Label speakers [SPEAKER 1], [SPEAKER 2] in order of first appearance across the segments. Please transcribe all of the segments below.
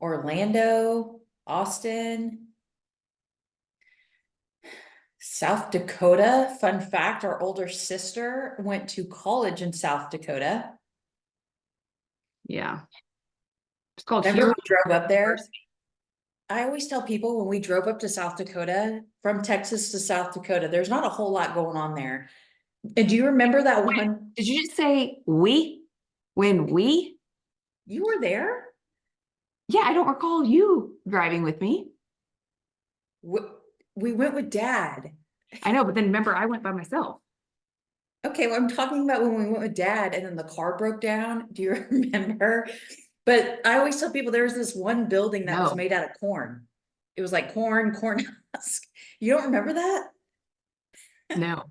[SPEAKER 1] Orlando, Austin, South Dakota. Fun fact, our older sister went to college in South Dakota.
[SPEAKER 2] Yeah. It's called
[SPEAKER 1] Remember
[SPEAKER 2] Hero
[SPEAKER 1] we drove up there?
[SPEAKER 2] University.
[SPEAKER 1] I always tell people when we drove up to South Dakota, from Texas to South Dakota, there's not a whole lot going on there. And do you remember that one?
[SPEAKER 2] Did you just say we? When we?
[SPEAKER 1] You were there?
[SPEAKER 2] Yeah, I don't recall you driving with me.
[SPEAKER 1] We went with Dad.
[SPEAKER 2] I know, but then remember, I went by myself.
[SPEAKER 1] Okay, well, I'm talking about when we went with Dad and then the car broke down. Do you remember? But I always tell people there was this one building that was
[SPEAKER 2] No.
[SPEAKER 1] made out of corn. It was like corn husk. You don't remember that?
[SPEAKER 2] No.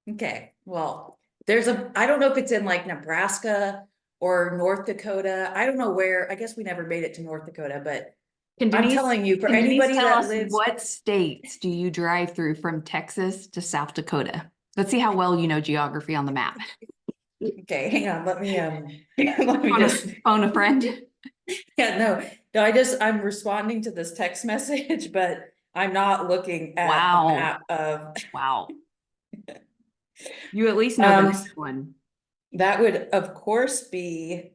[SPEAKER 1] Okay, well, I don't know if it's in like Nebraska or North Dakota. I don't know where. I guess we never made it to North Dakota, but I'm telling you, for
[SPEAKER 2] Can Denise
[SPEAKER 1] anybody
[SPEAKER 2] tell
[SPEAKER 1] that
[SPEAKER 2] us
[SPEAKER 1] lives,
[SPEAKER 2] what states do you drive through from Texas to South Dakota? Let's see how well you know geography on the map.
[SPEAKER 1] okay, hang on, let me let me just
[SPEAKER 2] Phone a friend.
[SPEAKER 1] yeah, no, I'm responding to this text message, but I'm not looking at a
[SPEAKER 2] Wow.
[SPEAKER 1] map of
[SPEAKER 2] Wow. You at least know the next one.
[SPEAKER 1] that would of course be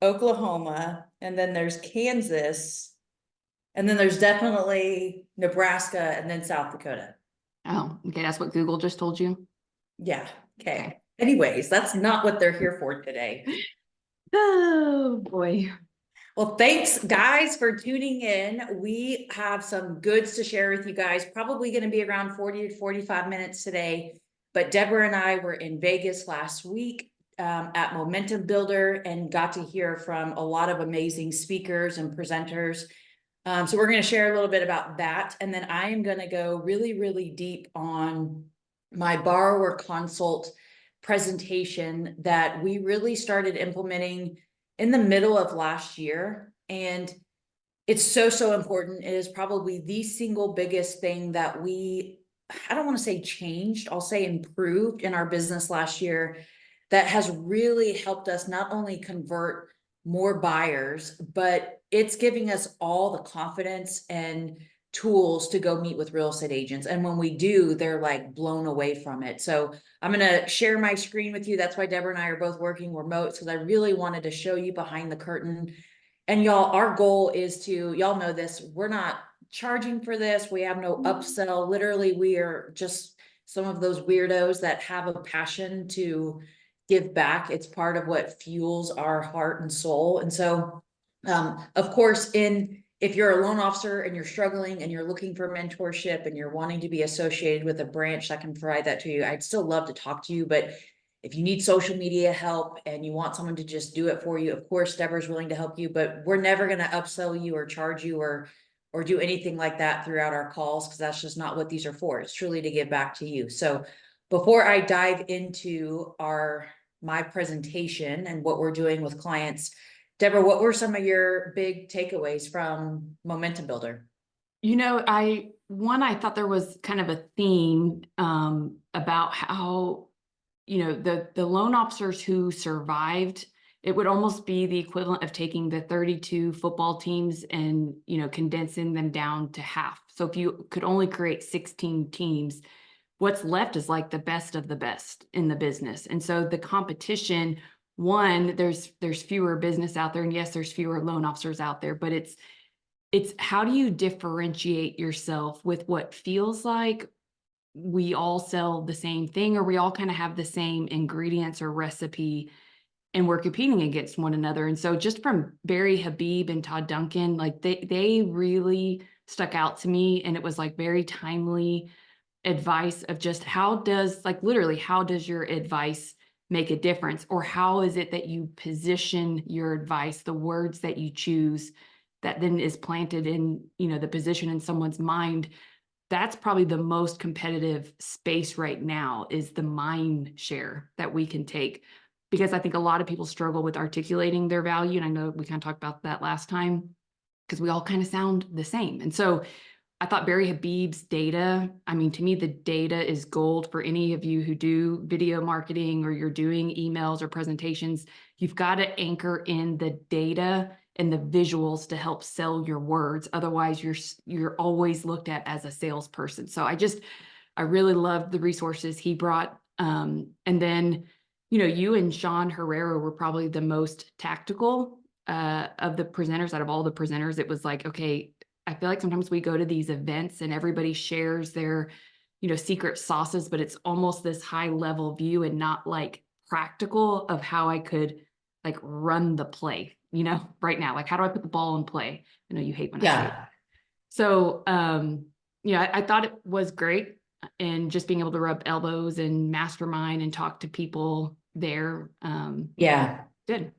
[SPEAKER 1] Oklahoma, and then there's Kansas, and then there's definitely Nebraska, and then South Dakota.
[SPEAKER 2] Oh, okay. That's what Google just told you.
[SPEAKER 1] Yeah, okay. Anyways, that's not what they're here for today.
[SPEAKER 2] Oh boy.
[SPEAKER 1] Well, thanks guys for tuning in. We have some goods to share with you guys, probably going to be around 40 to 45 minutes today. But Deborah and I were in Vegas last week at Momentum Builder and got to hear from a lot of amazing speakers and presenters. So we're going to share a little bit about that. And then I am going to go really, really deep on my borrower consult presentation that we really started implementing in the middle of last year. And it's so important. It is probably the single biggest thing that I don't want to say changed, I'll say improved in our business last year that has really helped us not only convert more buyers, but it's giving us all the confidence and tools to go meet with real estate agents. And when we do, they're like blown away from it. So I'm going to share my screen with you. That's why Deborah and I are both working remote, because I really wanted to show you behind the curtain. And y'all, our goal is to, y'all know this, we're not charging for this. We have no upsell. Literally, we are just some of those weirdos that have a passion to give back. It's part of what fuels our heart and soul. And so, of course, if you're a loan officer and you're struggling and you're looking for mentorship and you're wanting to be associated with a branch that can provide that to you, I'd still love to talk to you. But if you need social media help and you want someone to just do it for you, of course, Deborah's willing to help you, but we're never going to upsell you or charge you or do anything like that throughout our calls, because that's just not what these are for. It's truly to give back to you. So before I dive into my presentation and what we're doing with clients, Deborah, what were some of your big takeaways from Momentum Builder?
[SPEAKER 2] You know, I thought there was kind of a theme about how, you know, the loan officers who survived, it would almost be the equivalent of taking the 32 football teams and, you know, condensing them down to half. So if you could only create 16 teams, what's left is like the best of the best in the business. And so the competition, one, there's fewer business out there, and yes, there's fewer loan officers out there, but it's how do you differentiate yourself with what feels like we all sell the same thing, or we all kind of have the same ingredients or recipe, and we're competing against one another. And so just from Barry Habib and Todd Duncan, like they really stuck out to me. And it was like very timely advice of just how does your advice make a difference? Or how is it that you position your advice, the words that you choose, that then is planted in, you know, the position in someone's mind? That's probably the most competitive space right now, is the mind share that we can take, because I think a lot of people struggle with articulating their value. And I know we kind of talked about that last time, because we all kind of sound the same. And so I thought Barry Habib's data, I mean, to me, the data is gold for any of you who do video marketing or you're doing emails or presentations. You've got to anchor in the data and the visuals to help sell your words. Otherwise, you're always looked at as a salesperson. So I really loved the resources he brought. And then, you and Sean Herrera were probably the most tactical of the presenters. Out of all the presenters, it was like, okay, I feel like sometimes we go to these events and everybody shares their, secret sauces, but it's almost this high level view and not like practical of how I could like run the play, right now. Like, how do I put the ball in play? I know you hate when I say it. So, I thought it was great. And just being able to rub elbows and mastermind and talk to people there.
[SPEAKER 1] Yeah.
[SPEAKER 2] Good.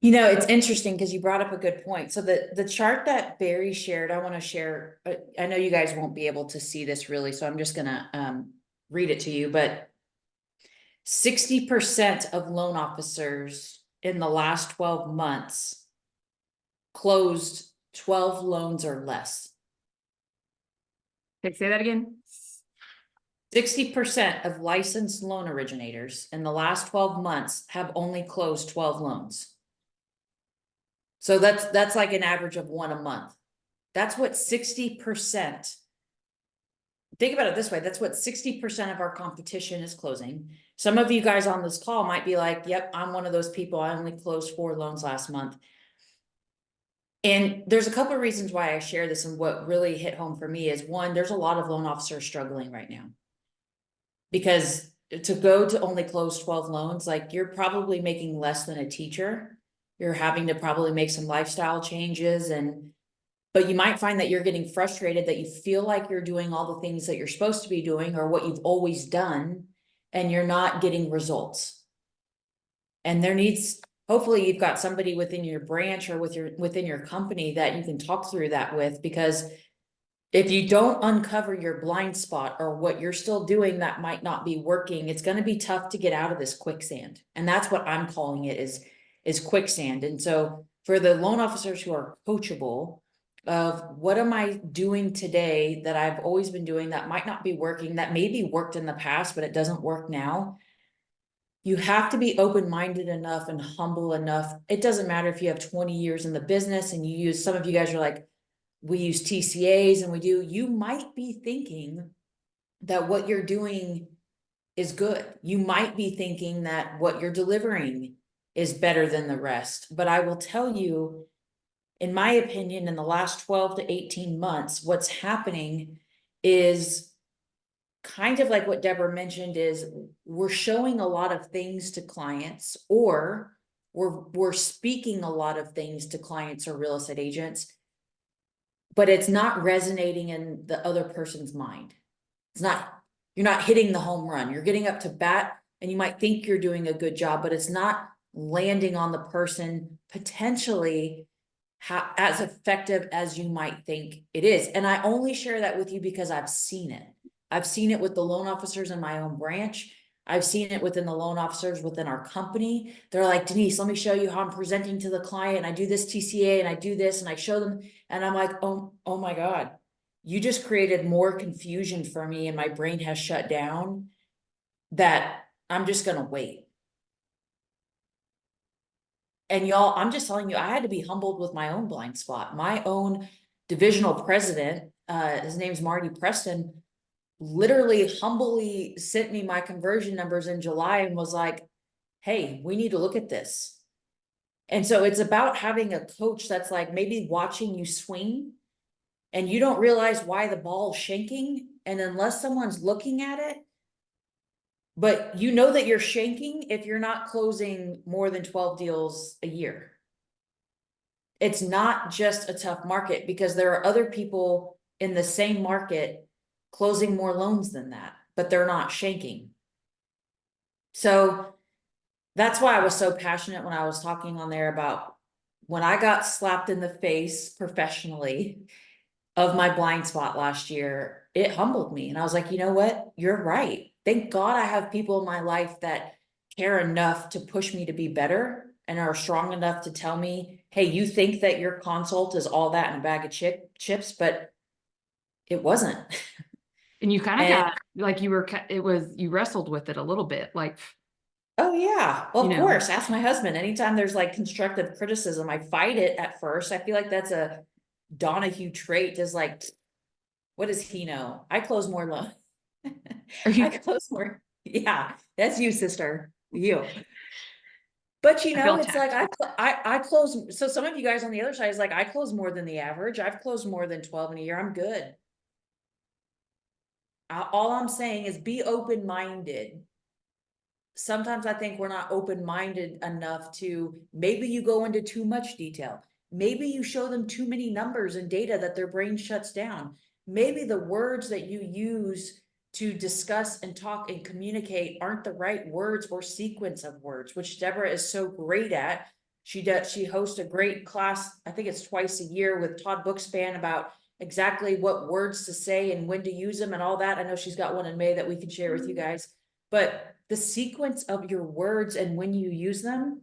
[SPEAKER 1] It's interesting because you brought up a good point. So the chart that Barry shared, I want to share. I know you guys won't be able to see this really, so I'm just gonna read it to you. But 60% of loan officers in the last 12 months closed 12 loans or less.
[SPEAKER 2] Okay, say that again.
[SPEAKER 1] 60% of licensed loan originators in the last 12 months have only closed 12 loans. So that's like an average of one a month. That's what 60%. Think about it this way. That's what 60% of our competition is closing. Some of you guys on this call might be like, yep, I'm one of those people. I only closed 4 loans last month. And there's a couple of reasons why I share this, and what really hit home for me is, one, there's a lot of loan officers struggling right now. Because to go to only close 12 loans, like, you're probably making less than a teacher. You're having to probably make some lifestyle changes, but you might find that you're getting frustrated, that you feel like you're doing all the things that you're supposed to be doing or what you've always done, and you're not getting results. And hopefully you've got somebody within your branch or within your company that you can talk through that with, because if you don't uncover your blind spot or what you're still doing that might not be working, it's going to be tough to get out of this quicksand. And that's what I'm calling it, is quicksand. And so for the loan officers who are coachable, of what am I doing today that I've always been doing that might not be working, that maybe worked in the past, but it doesn't work now. You have to be open-minded enough and humble enough. It doesn't matter if you have 20 years in the business and some of you guys are like, we use TCAs and you might be thinking that what you're doing is good. You might be thinking that what you're delivering is better than the rest. But I will tell you, in my opinion, in the last 12 to 18 months, what's happening is kind of like what Deborah mentioned, is we're showing a lot of things to clients, or we're speaking a lot of things to clients or real estate agents, but it's not resonating in the other person's mind. You're not hitting the home run. You're getting up to bat and you might think you're doing a good job, but it's not landing on the person potentially as effective as you might think it is. And I only share that with you because I've seen it. I've seen it with the loan officers in my own branch. I've seen it within the loan officers within our company. They're like, Denise, let me show you how I'm presenting to the client. I do this TCA and I do this and I show them. And I'm like, oh my God, you just created more confusion for me and my brain has shut down, that I'm just going to wait. And y'all, I'm just telling you, I had to be humbled with my own blind spot. My own divisional president, his name's Marty Preston, literally humbly sent me my conversion numbers in July and was like, hey, we need to look at this. And so it's about having a coach that's like maybe watching you swing and you don't realize why the ball's shanking. And unless someone's looking at it, but you know that you're shanking if you're not closing more than 12 deals a year. It's not just a tough market, because there are other people in the same market closing more loans than that, but they're not shanking. So that's why I was so passionate when I was talking on there about when I got slapped in the face professionally of my blind spot last year. It humbled me. And I was like, you know what? You're right. Thank God I have people in my life that care enough to push me to be better and are strong enough to tell me, hey, you think that your consult is all that in a bag of chips, but it wasn't.
[SPEAKER 2] And you kind of got like you wrestled with it a little bit. Like,
[SPEAKER 1] Oh, yeah, well,
[SPEAKER 2] You
[SPEAKER 1] of
[SPEAKER 2] know,
[SPEAKER 1] course, ask my husband. Anytime there's like constructive criticism, I fight it at first. I feel like that's a Donoghue trait, is like, what does he know? I close more loan.
[SPEAKER 2] are
[SPEAKER 1] I
[SPEAKER 2] you,
[SPEAKER 1] close more. Yeah, that's you, sister. You. But
[SPEAKER 2] I feel
[SPEAKER 1] it's like
[SPEAKER 2] attacked.
[SPEAKER 1] I close. So some of you guys on the other side is like, I close more than the average. I've closed more than 12 in a year. I'm good. All I'm saying is be open-minded. Sometimes I think we're not open-minded enough to, maybe you go into too much detail. Maybe you show them too many numbers and data that their brain shuts down. Maybe the words that you use to discuss and talk and communicate aren't the right words or sequence of words, which Deborah is so great at. She hosts a great class, I think it's twice a year, with Todd Bookspan about exactly what words to say and when to use them and all that. I know she's got one in May that we can share with you guys. But the sequence of your words and when you use them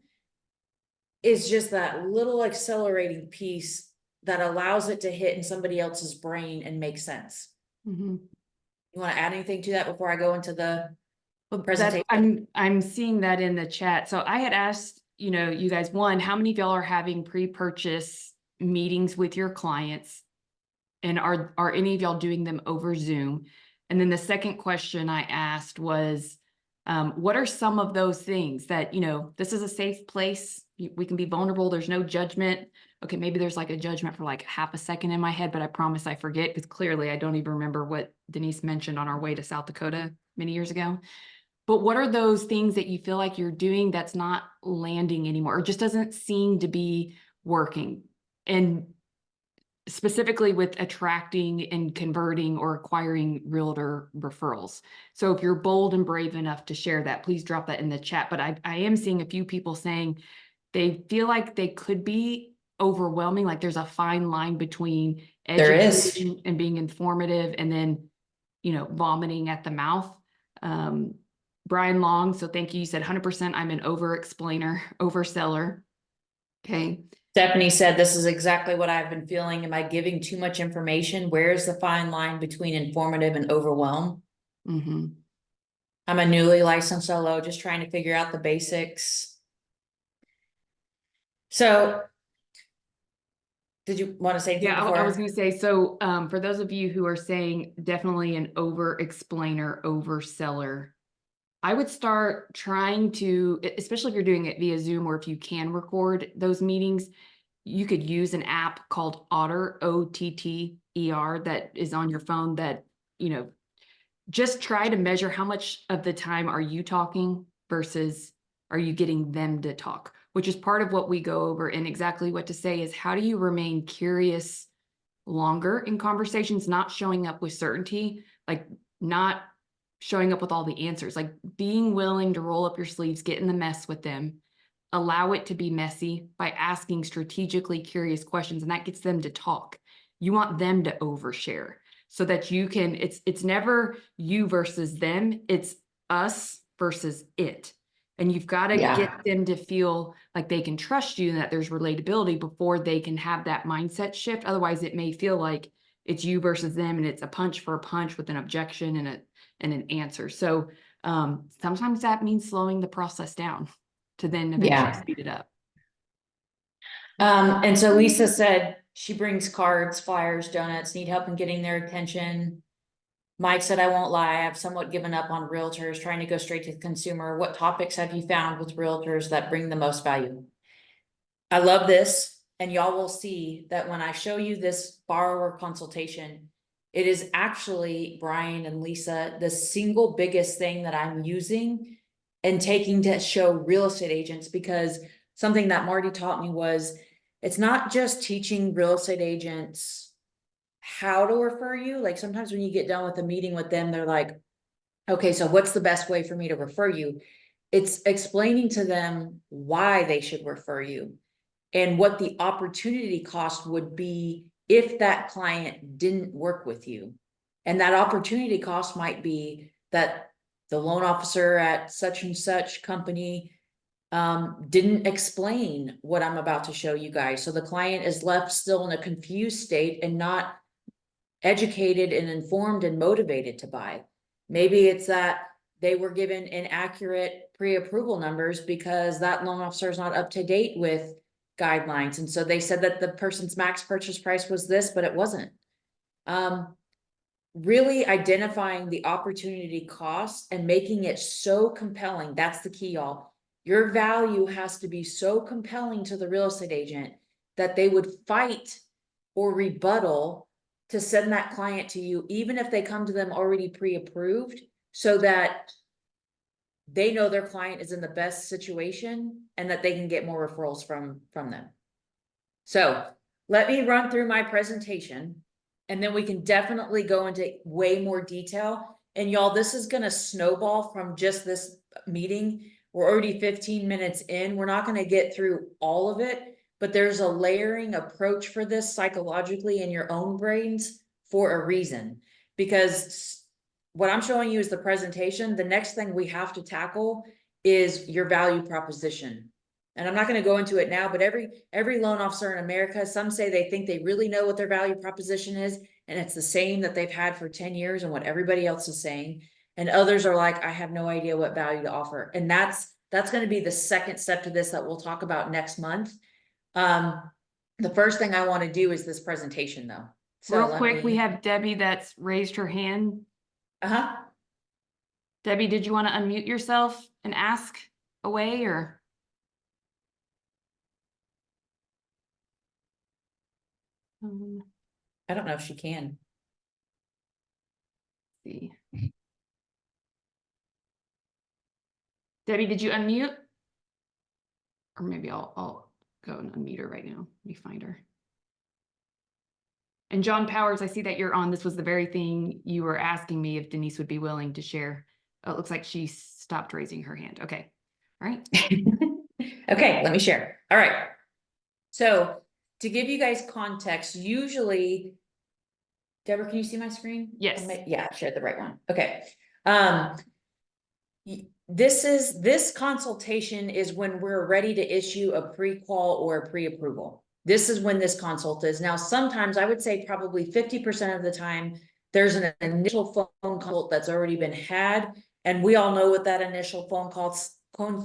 [SPEAKER 1] is just that little accelerating piece that allows it to hit in somebody else's brain and make sense.
[SPEAKER 2] Mhm.
[SPEAKER 1] You want to add anything to that before I go into the
[SPEAKER 2] Well,
[SPEAKER 1] presentation?
[SPEAKER 2] I'm seeing that in the chat. So I had asked, you guys, one, how many of y'all are having pre-purchase meetings with your clients? And are any of y'all doing them over Zoom? And then the second question I asked was, what are some of those things that, this is a safe place. We can be vulnerable. There's no judgment. Okay, maybe there's like a judgment for like half a second in my head, but I promise I forget, because clearly I don't even remember what Denise mentioned on our way to South Dakota many years ago. But what are those things that you feel like you're doing that's not landing anymore, or just doesn't seem to be working? And specifically with attracting and converting or acquiring realtor referrals. So if you're bold and brave enough to share that, please drop that in the chat. But I am seeing a few people saying they feel like they could be overwhelming. Like there's a fine line between
[SPEAKER 1] There is.
[SPEAKER 2] educating and being informative, and then, vomiting at the mouth. Brian Long, so thank you. You said 100%. I'm an over-explainer, overseller. Okay.
[SPEAKER 1] Stephanie said, this is exactly what I've been feeling. Am I giving too much information? Where's the fine line between informative and overwhelm?
[SPEAKER 2] Mm-hmm.
[SPEAKER 1] I'm a newly licensed LO, just trying to figure out the basics. So did you want to say anything
[SPEAKER 2] Yeah,
[SPEAKER 1] before?
[SPEAKER 2] I was going to say, so for those of you who are saying definitely an over-explainer, overseller, I would start trying to, especially if you're doing it via Zoom, or if you can record those meetings, you could use an app called Otter, OTTER, that is on your phone that, just try to measure how much of the time are you talking versus are you getting them to talk, which is part of what we go over. And exactly what to say is, how do you remain curious longer in conversations, not showing up with certainty, like not showing up with all the answers, like being willing to roll up your sleeves, get in the mess with them, allow it to be messy by asking strategically curious questions, and that gets them to talk. You want them to overshare so that you can, it's never you versus them, it's us versus it. And you've got to get them to feel like they can trust you and that there's relatability before they can have that mindset shift. Otherwise, it may feel like it's you versus them, and it's a punch for a punch with an objection and an answer. So sometimes that means slowing the process down to then eventually speed it up.
[SPEAKER 1] And so Lisa said she brings cards, flyers, donuts, need help in getting their attention. Mike said, I won't lie, I've somewhat given up on realtors, trying to go straight to the consumer. What topics have you found with realtors that bring the most value? I love this, and y'all will see that when I show you this borrower consultation, it is actually, Brian and Lisa, the single biggest thing that I'm using and taking to show real estate agents, because something that Marty taught me was, it's not just teaching real estate agents how to refer you. Like sometimes when you get done with a meeting with them, they're like, okay, so what's the best way for me to refer you? It's explaining to them why they should refer you and what the opportunity cost would be if that client didn't work with you. And that opportunity cost might be that the loan officer at such and such company didn't explain what I'm about to show you guys. So the client is left still in a confused state and not educated and informed and motivated to buy. Maybe it's that they were given inaccurate pre-approval numbers because that loan officer is not up to date with guidelines. And so they said that the person's max purchase price was this, but it wasn't. Really identifying the opportunity cost and making it so compelling. That's the key, y'all. Your value has to be so compelling to the real estate agent that they would fight or rebuttal to send that client to you, even if they come to them already pre-approved, so that they know their client is in the best situation and that they can get more referrals from them. So let me run through my presentation, and then we can definitely go into way more detail. And y'all, this is going to snowball from just this meeting. We're already 15 minutes in. We're not going to get through all of it, but there's a layering approach for this psychologically in your own brains for a reason. Because what I'm showing you is the presentation. The next thing we have to tackle is your value proposition. And I'm not going to go into it now, but every loan officer in America, some say they think they really know what their value proposition is, and it's the same that they've had for 10 years and what everybody else is saying. And others are like, I have no idea what value to offer. And that's going to be the second step to this that we'll talk about next month. The first thing I want to do is this presentation though. So
[SPEAKER 2] real quick, we have Debbie that's raised her hand. Debbie, did you want to unmute yourself and ask away, or?
[SPEAKER 1] I don't know if she can.
[SPEAKER 2] See. Debbie, did you unmute? Or maybe I'll go and unmute her right now. Let me find her. And John Powers, I see that you're on. This was the very thing you were asking me if Denise would be willing to share. Oh, it looks like she stopped raising her hand. Okay. All right.
[SPEAKER 1] Okay, let me share. All right. So to give you guys context, usually, Deborah, can you see my screen?
[SPEAKER 2] Yes.
[SPEAKER 1] Yeah, I shared the right one. Okay. This consultation is when we're ready to issue a pre-qual or a pre-approval. This is when this consult is. Now, sometimes I would say probably 50% of the time, there's an initial phone consult that's already been had. And we all know what that initial phone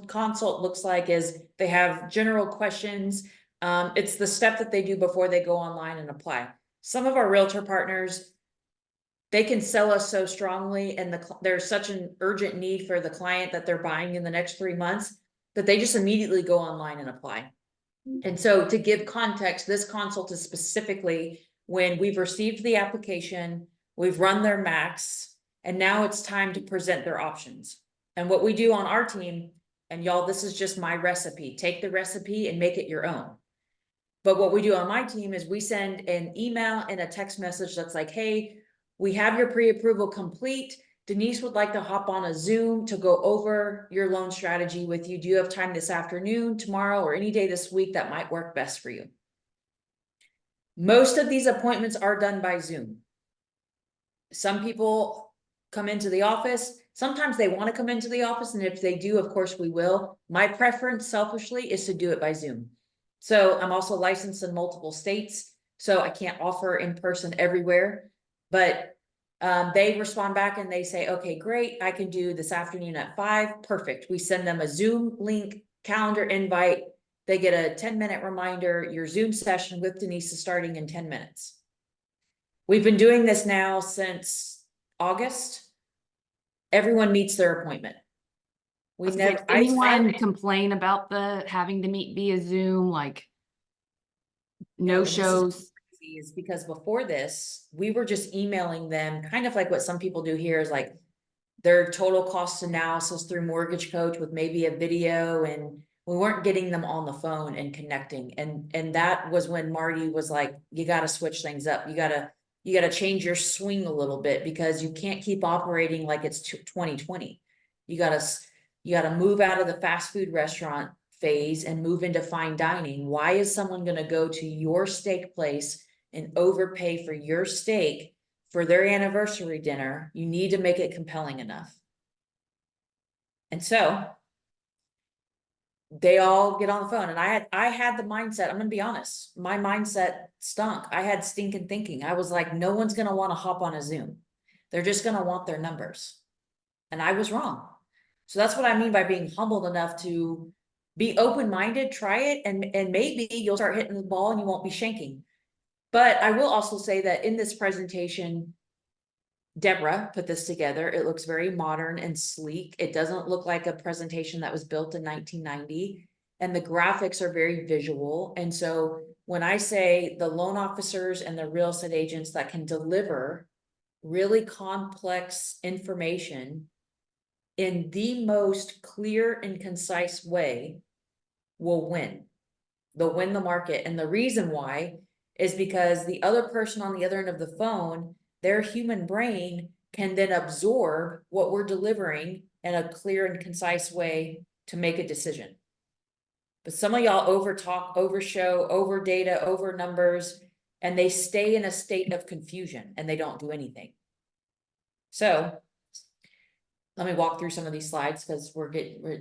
[SPEAKER 1] consult looks like is they have general questions. It's the step that they do before they go online and apply. Some of our realtor partners, they can sell us so strongly, and there's such an urgent need for the client that they're buying in the next 3 months that they just immediately go online and apply. And so to give context, this consult is specifically when we've received the application, we've run their max, and now it's time to present their options. And what we do on our team, and y'all, this is just my recipe, take the recipe and make it your own. But what we do on my team is we send an email and a text message that's like, hey, we have your pre-approval complete. Denise would like to hop on a Zoom to go over your loan strategy with you. Do you have time this afternoon, tomorrow, or any day this week that might work best for you? Most of these appointments are done by Zoom. Some people come into the office. Sometimes they want to come into the office, and if they do, of course we will. My preference, selfishly, is to do it by Zoom. So I'm also licensed in multiple states, so I can't offer in person everywhere, but they respond back and they say, okay, great, I can do this afternoon at 5. Perfect. We send them a Zoom link, calendar invite. They get a 10-minute reminder. Your Zoom session with Denise is starting in 10 minutes. We've been doing this now since August. Everyone meets their appointment. We never.
[SPEAKER 2] Did anyone complain about the having to meet via Zoom, like no shows?
[SPEAKER 1] Is because before this, we were just emailing them, kind of like what some people do here is like their total cost analysis through Mortgage Coach with maybe a video, and we weren't getting them on the phone and connecting. And that was when Marty was like, you got to switch things up. You got to change your swing a little bit, because you can't keep operating like it's 2020. You got to move out of the fast food restaurant phase and move into fine dining. Why is someone going to go to your steak place and overpay for your steak for their anniversary dinner? You need to make it compelling enough. And so they all get on the phone, and I had the mindset, I'm gonna be honest, my mindset stunk. I had stinking thinking. I was like, no one's gonna want to hop on a Zoom. They're just gonna want their numbers. And I was wrong. So that's what I mean by being humbled enough to be open-minded, try it, and maybe you'll start hitting the ball and you won't be shanking. But I will also say that in this presentation, Deborah put this together. It looks very modern and sleek. It doesn't look like a presentation that was built in 1990. And the graphics are very visual. And so when I say the loan officers and the real estate agents that can deliver really complex information in the most clear and concise way will win. They'll win the market. And the reason why is because the other person on the other end of the phone, their human brain can then absorb what we're delivering in a clear and concise way to make a decision. But some of y'all over talk, over show, over data, over numbers, and they stay in a state of confusion and they don't do anything. So let me walk through some of these slides because we're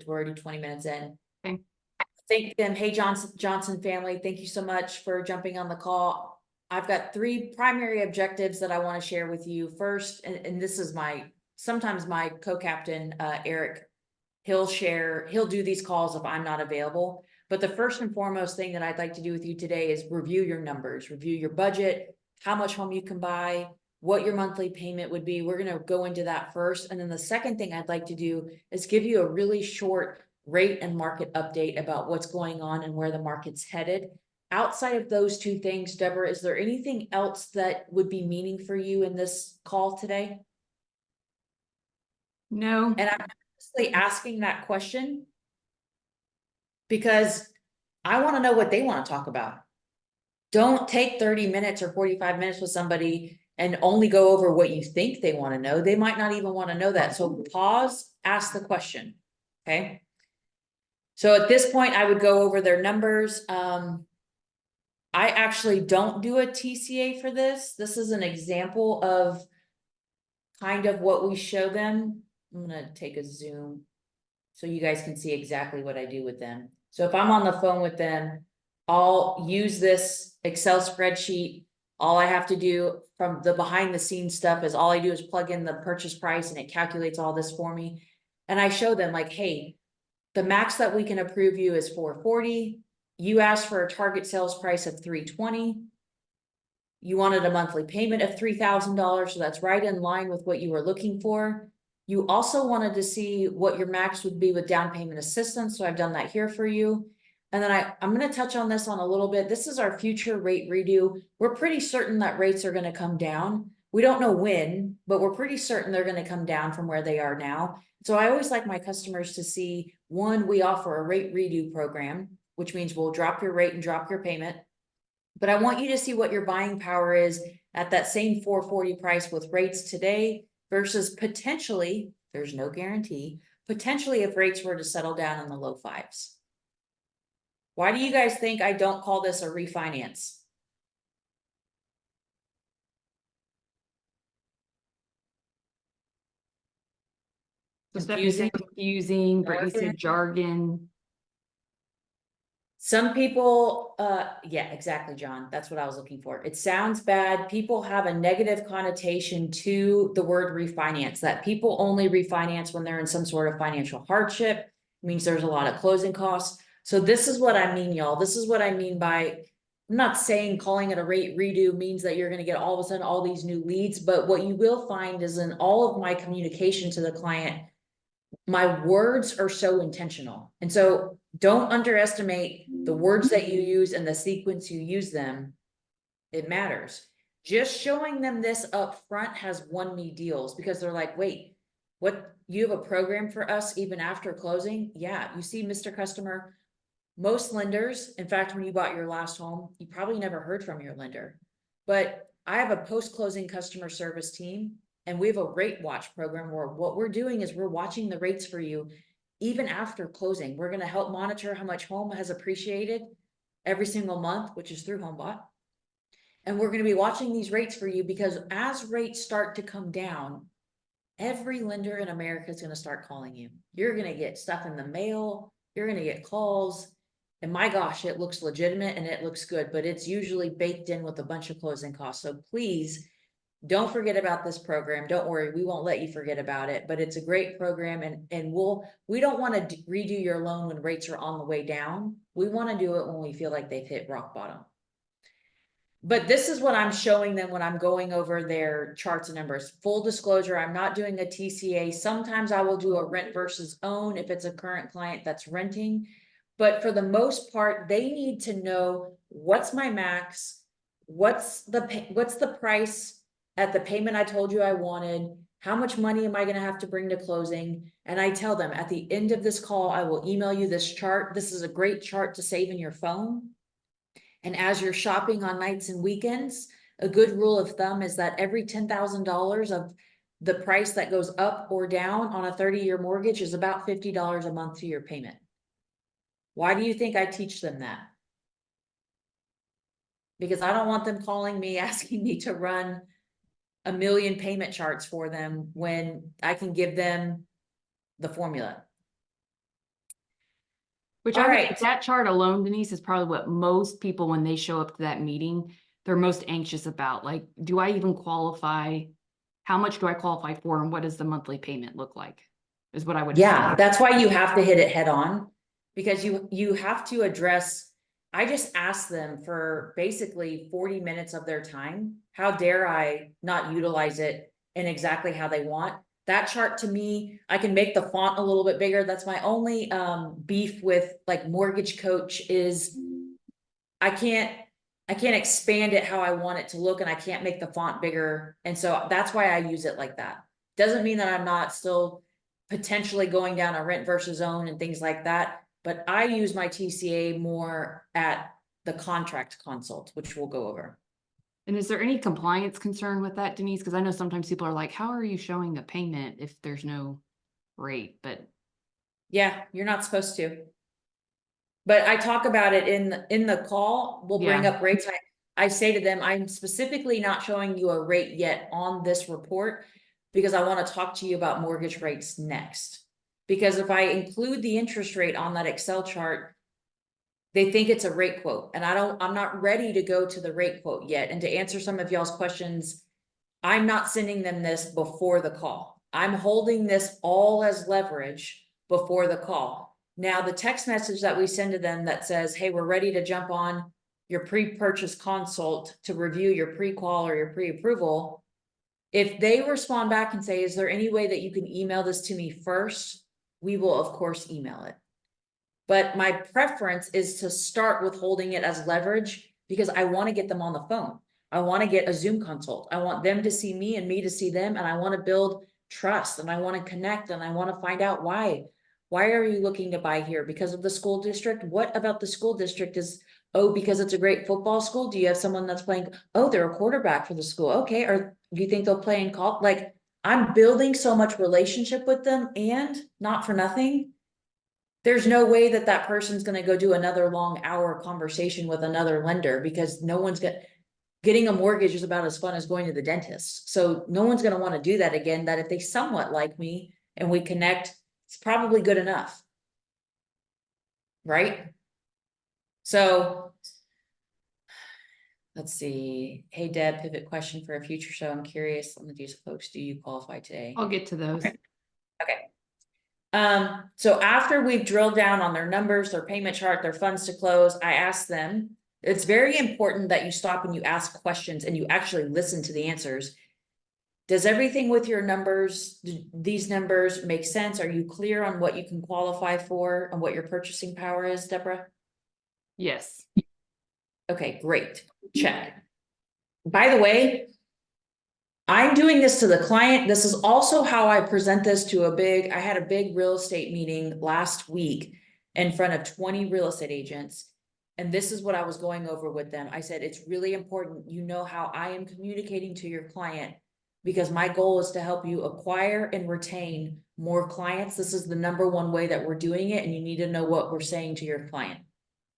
[SPEAKER 1] already 20 minutes in.
[SPEAKER 2] Okay.
[SPEAKER 1] Thank them. Hey, Johnson family, thank you so much for jumping on the call. I've got 3 primary objectives that I want to share with you. First, and this is sometimes my co-captain, Eric, he'll do these calls if I'm not available. But the first and foremost thing that I'd like to do with you today is review your numbers, review your budget, how much home you can buy, what your monthly payment would be. We're going to go into that first. And then the second thing I'd like to do is give you a really short rate and market update about what's going on and where the market's headed. Outside of those 2 things, Deborah, is there anything else that would be meaning for you in this call today?
[SPEAKER 2] No.
[SPEAKER 1] And I'm honestly asking that question because I want to know what they want to talk about. Don't take 30 minutes or 45 minutes with somebody and only go over what you think they want to know. They might not even want to know that. So pause, ask the question. Okay. So at this point, I would go over their numbers. I actually don't do a TCA for this. This is an example of kind of what we show them. I'm going to take a zoom so you guys can see exactly what I do with them. So if I'm on the phone with them, I'll use this Excel spreadsheet. All I have to do from the behind the scenes stuff is all I do is plug in the purchase price and it calculates all this for me. And I show them like, hey, the max that we can approve you is 440. You asked for a target sales price of 320. You wanted a monthly payment of $3,000. So that's right in line with what you were looking for. You also wanted to see what your max would be with down payment assistance. So I've done that here for you. And then I'm going to touch on this on a little bit. This is our future rate redo. We're pretty certain that rates are going to come down. We don't know when, but we're pretty certain they're going to come down from where they are now. So I always like my customers to see, one, we offer a rate redo program, which means we'll drop your rate and drop your payment. But I want you to see what your buying power is at that same 440 price with rates today versus potentially, there's no guarantee, potentially if rates were to settle down in the low 5s. Why do you guys think I don't call this a refinance?
[SPEAKER 2] Confusing, Brittany said jargon.
[SPEAKER 1] Some people, yeah, exactly, John. That's what I was looking for. It sounds bad. People have a negative connotation to the word refinance, that people only refinance when they're in some sort of financial hardship. It means there's a lot of closing costs. So this is what I mean, y'all. This is what I mean by, I'm not saying calling it a rate redo means that you're going to get all of a sudden all these new leads, but what you will find is in all of my communication to the client, my words are so intentional. And so don't underestimate the words that you use and the sequence you use them. It matters. Just showing them this up front has won me deals because they're like, wait, what, you have a program for us even after closing? Yeah, you see, Mr. Customer, most lenders, in fact, when you bought your last home, you probably never heard from your lender. But I have a post-closing customer service team, and we have a rate watch program where what we're doing is we're watching the rates for you even after closing. We're going to help monitor how much home has appreciated every single month, which is through HomeBot. And we're going to be watching these rates for you because as rates start to come down, every lender in America is going to start calling you. You're going to get stuff in the mail. You're going to get calls. And my gosh, it looks legitimate and it looks good, but it's usually baked in with a bunch of closing costs. So please don't forget about this program. Don't worry, we won't let you forget about it, but it's a great program, and we don't want to redo your loan when rates are on the way down. We want to do it when we feel like they've hit rock bottom. But this is what I'm showing them when I'm going over their charts and numbers. Full disclosure, I'm not doing a TCA. Sometimes I will do a rent versus own if it's a current client that's renting. But for the most part, they need to know what's my max, what's the price at the payment I told you I wanted, how much money am I going to have to bring to closing? And I tell them at the end of this call, I will email you this chart. This is a great chart to save in your phone. And as you're shopping on nights and weekends, a good rule of thumb is that every $10,000 of the price that goes up or down on a 30-year mortgage is about $50 a month to your payment. Why do you think I teach them that? Because I don't want them calling me asking me to run a million payment charts for them when I can give them the formula.
[SPEAKER 2] Which I would think that chart alone, Denise, is probably what most people, when they show up to that meeting, they're most anxious about. Like, do I even qualify? How much do I qualify for? And what does the monthly payment look like? Is what I would
[SPEAKER 1] Yeah,
[SPEAKER 2] assume.
[SPEAKER 1] that's why you have to hit it head on, because you have to address. I just asked them for basically 40 minutes of their time. How dare I not utilize it in exactly how they want? That chart to me, I can make the font a little bit bigger. That's my only beef with like Mortgage Coach is I can't expand it how I want it to look, and I can't make the font bigger. And so that's why I use it like that. Doesn't mean that I'm not still potentially going down a rent versus own and things like that. But I use my TCA more at the contract consult, which we'll go over.
[SPEAKER 2] And is there any compliance concern with that, Denise? Because I know sometimes people are like, how are you showing a payment if there's no rate? But
[SPEAKER 1] yeah, you're not supposed to. But I talk about it in the call. We'll bring up rates. I say to them, I'm specifically not showing you a rate yet on this report because I want to talk to you about mortgage rates next. Because if I include the interest rate on that Excel chart, they think it's a rate quote, and I'm not ready to go to the rate quote yet. And to answer some of y'all's questions, I'm not sending them this before the call. I'm holding this all as leverage before the call. Now, the text message that we send to them that says, hey, we're ready to jump on your pre-purchase consult to review your pre-qual or your pre-approval. If they respond back and say, is there any way that you can email this to me first? We will, of course, email it. But my preference is to start with holding it as leverage because I want to get them on the phone. I want to get a Zoom consult. I want them to see me and me to see them. And I want to build trust and I want to connect and I want to find out why. Why are you looking to buy here? Because of the school district? What about the school district is, oh, because it's a great football school? Do you have someone that's playing? Oh, they're a quarterback for the school. Okay. Or do you think they'll play in college? Like, I'm building so much relationship with them, and not for nothing, there's no way that that person's going to go do another long hour conversation with another lender because no one's getting a mortgage is about as fun as going to the dentist. So no one's going to want to do that again. That if they somewhat like me and we connect, it's probably good enough. Right? So let's see. Hey, Deb, pivot question for a future show. I'm curious. Let me do some folks. Do you qualify today?
[SPEAKER 2] I'll get to those.
[SPEAKER 1] Okay. So after we've drilled down on their numbers, their payment chart, their funds to close, I ask them, it's very important that you stop and you ask questions and you actually listen to the answers. Does everything with your numbers, these numbers make sense? Are you clear on what you can qualify for and what your purchasing power is, Deborah?
[SPEAKER 2] Yes.
[SPEAKER 1] Okay, great. Check. By the way, I'm doing this to the client. This is also how I present this to I had a big real estate meeting last week in front of 20 real estate agents. And this is what I was going over with them. I said, it's really important. You know how I am communicating to your client because my goal is to help you acquire and retain more clients. This is the number one way that we're doing it. And you need to know what we're saying to your client.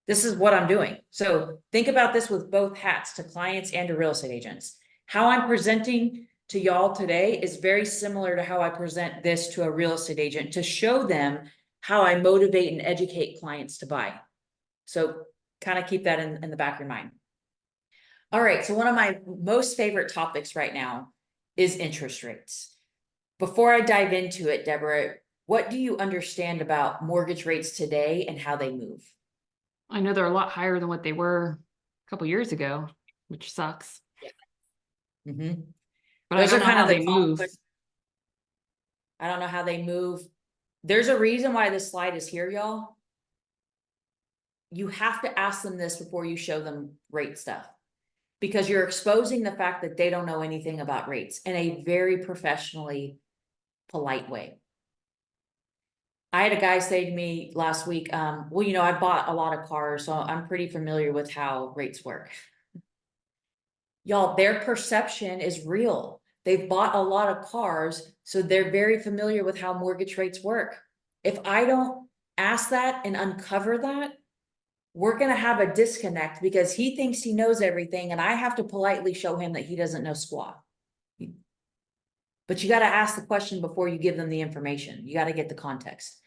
[SPEAKER 1] This is what I'm doing. So think about this with both hats, to clients and to real estate agents. How I'm presenting to y'all today is very similar to how I present this to a real estate agent to show them how I motivate and educate clients to buy. So kind of keep that in the back of your mind. All right, so one of my most favorite topics right now is interest rates. Before I dive into it, Deborah, what do you understand about mortgage rates today and how they move?
[SPEAKER 2] I know they're a lot higher than what they were a couple years ago, which sucks,
[SPEAKER 1] Mm-hmm.
[SPEAKER 2] but I
[SPEAKER 1] Those
[SPEAKER 2] don't
[SPEAKER 1] are
[SPEAKER 2] know
[SPEAKER 1] kind
[SPEAKER 2] how
[SPEAKER 1] of the
[SPEAKER 2] they move.
[SPEAKER 1] complex. I don't know how they move. There's a reason why this slide is here, y'all. You have to ask them this before you show them rate stuff, because you're exposing the fact that they don't know anything about rates in a very professionally polite way. I had a guy say to me last week, well, I bought a lot of cars, so I'm pretty familiar with how rates work. Y'all, their perception is real. They've bought a lot of cars, so they're very familiar with how mortgage rates work. If I don't ask that and uncover that, we're going to have a disconnect because he thinks he knows everything, and I have to politely show him that he doesn't know squat. But you got to ask the question before you give them the information. You got to get the context.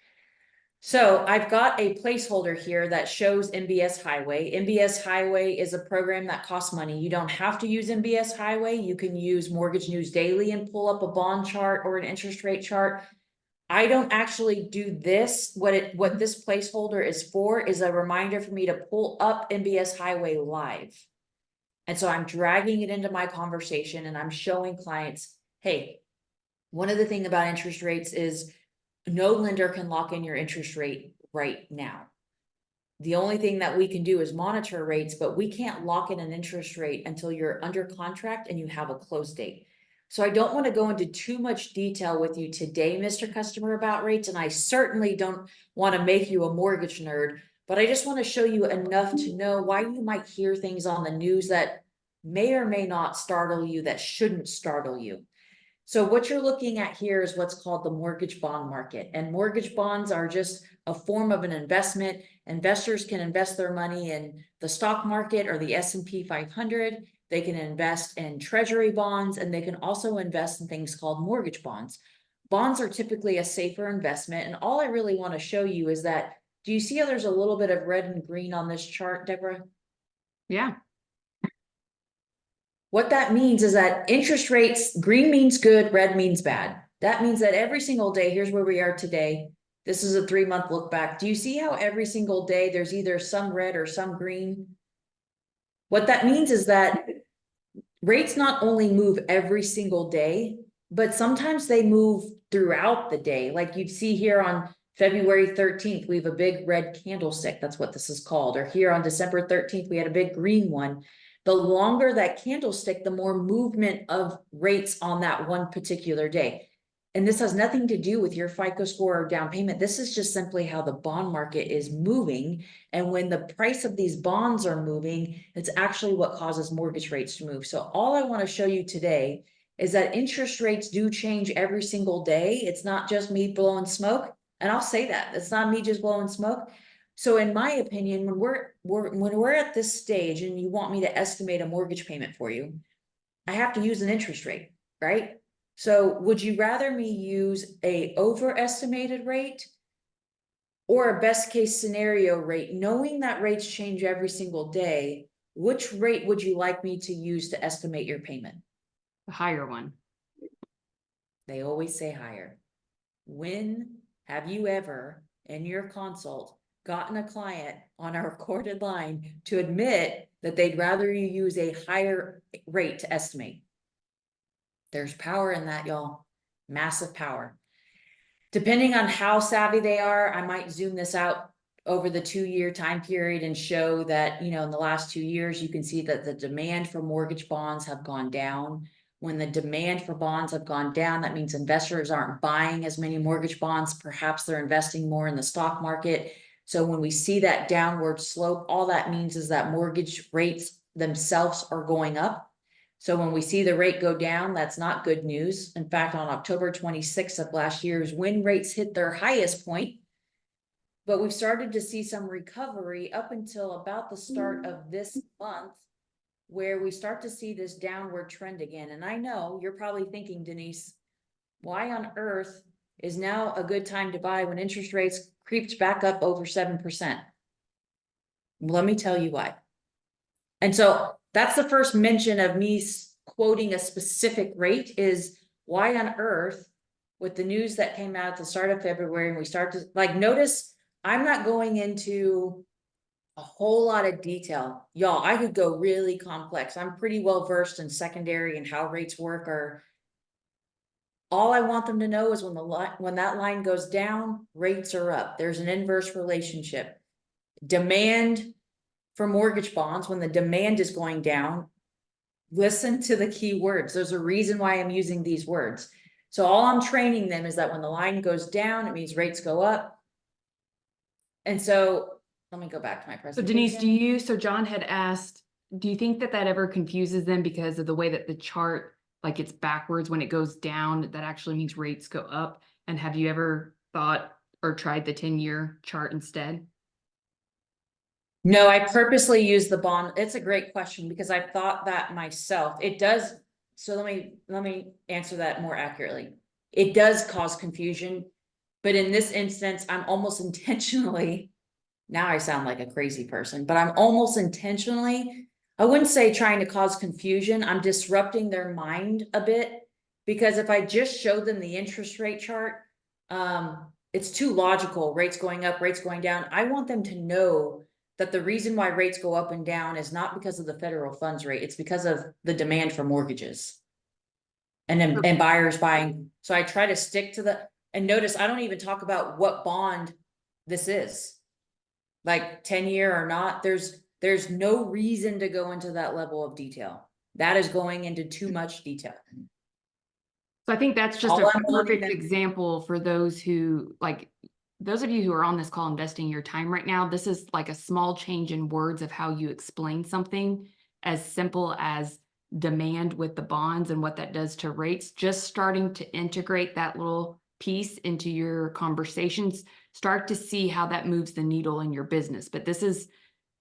[SPEAKER 1] So I've got a placeholder here that shows MBS Highway. MBS Highway is a program that costs money. You don't have to use MBS Highway. You can use Mortgage News Daily and pull up a bond chart or an interest rate chart. I don't actually do this. What this placeholder is for is a reminder for me to pull up MBS Highway live. And so I'm dragging it into my conversation and I'm showing clients, hey, one of the things about interest rates is no lender can lock in your interest rate right now. The only thing that we can do is monitor rates, but we can't lock in an interest rate until you're under contract and you have a close date. So I don't want to go into too much detail with you today, Mr. Customer, about rates. And I certainly don't want to make you a mortgage nerd, but I just want to show you enough to know why you might hear things on the news that may or may not startle you, that shouldn't startle you. So what you're looking at here is what's called the mortgage bond market. And mortgage bonds are just a form of an investment. Investors can invest their money in the stock market or the S&P 500. They can invest in treasury bonds, and they can also invest in things called mortgage bonds. Bonds are typically a safer investment. And all I really want to show you is that, do you see how there's a little bit of red and green on this chart, Deborah?
[SPEAKER 2] Yeah.
[SPEAKER 1] What that means is that interest rates, green means good, red means bad. That means that every single day, here's where we are today. This is a 3-month look back. Do you see how every single day there's either some red or some green? What that means is that rates not only move every single day, but sometimes they move throughout the day. Like you'd see here on February 13th, we have a big red candlestick. That's what this is called. Or here on December 13th, we had a big green one. The longer that candlestick, the more movement of rates on that one particular day. And this has nothing to do with your FICO score or down payment. This is just simply how the bond market is moving. And when the price of these bonds are moving, it's actually what causes mortgage rates to move. So all I want to show you today is that interest rates do change every single day. It's not just me blowing smoke. And I'll say that it's not me just blowing smoke. So in my opinion, when we're at this stage and you want me to estimate a mortgage payment for you, I have to use an interest rate, right? So would you rather me use a overestimated rate or a best case scenario rate? Knowing that rates change every single day, which rate would you like me to use to estimate your payment?
[SPEAKER 2] The higher one.
[SPEAKER 1] They always say higher. When have you ever in your consult gotten a client on a recorded line to admit that they'd rather you use a higher rate to estimate? There's power in that, y'all. Massive power. Depending on how savvy they are, I might zoom this out over the 2-year time period and show that, in the last 2 years, you can see that the demand for mortgage bonds have gone down. When the demand for bonds have gone down, that means investors aren't buying as many mortgage bonds. Perhaps they're investing more in the stock market. So when we see that downward slope, all that means is that mortgage rates themselves are going up. So when we see the rate go down, that's not good news. In fact, on October 26th of last year's when rates hit their highest point, but we've started to see some recovery up until about the start of this month, where we start to see this downward trend again. And I know you're probably thinking, Denise, why on earth is now a good time to buy when interest rates creeped back up over 7%? Let me tell you why. And so That's the first mention of me quoting a specific rate is why on earth, with the news that came out at the start of February, and we start to, like, notice I'm not going into a whole lot of detail. Y'all, I could go really complex. I'm pretty well versed in secondary and how rates work, or all I want them to know is when that line goes down, rates are up. There's an inverse relationship. Demand for mortgage bonds, when the demand is going down, listen to the key words. There's a reason why I'm using these words. So all I'm training them is that when the line goes down, it means rates go up. And so let me go back to my
[SPEAKER 2] So
[SPEAKER 1] presentation.
[SPEAKER 2] Denise, so John had asked, do you think that that ever confuses them because of the way that the chart, like it's backwards when it goes down, that actually means rates go up? And have you ever thought or tried the 10-year chart instead?
[SPEAKER 1] No, I purposely use the bond. It's a great question because I've thought that myself. It does. So let me answer that more accurately. It does cause confusion, but in this instance, I'm almost intentionally, now I sound like a crazy person, but I'm almost intentionally, I wouldn't say trying to cause confusion. I'm disrupting their mind a bit, because if I just showed them the interest rate chart, it's too logical, rates going up, rates going down. I want them to know that the reason why rates go up and down is not because of the federal funds rate, it's because of the demand for mortgages. And buyers buying. So I try to stick to and notice I don't even talk about what bond this is. Like 10-year or not, there's no reason to go into that level of detail. That is going into too much detail.
[SPEAKER 2] So I think that's just
[SPEAKER 1] All
[SPEAKER 2] a
[SPEAKER 1] I'm wanting
[SPEAKER 2] perfect
[SPEAKER 1] them-
[SPEAKER 2] example for those who, like, those of you who are on this call investing your time right now. This is like a small change in words of how you explain something, as simple as demand with the bonds and what that does to rates. Just starting to integrate that little piece into your conversations, start to see how that moves the needle in your business. But this is,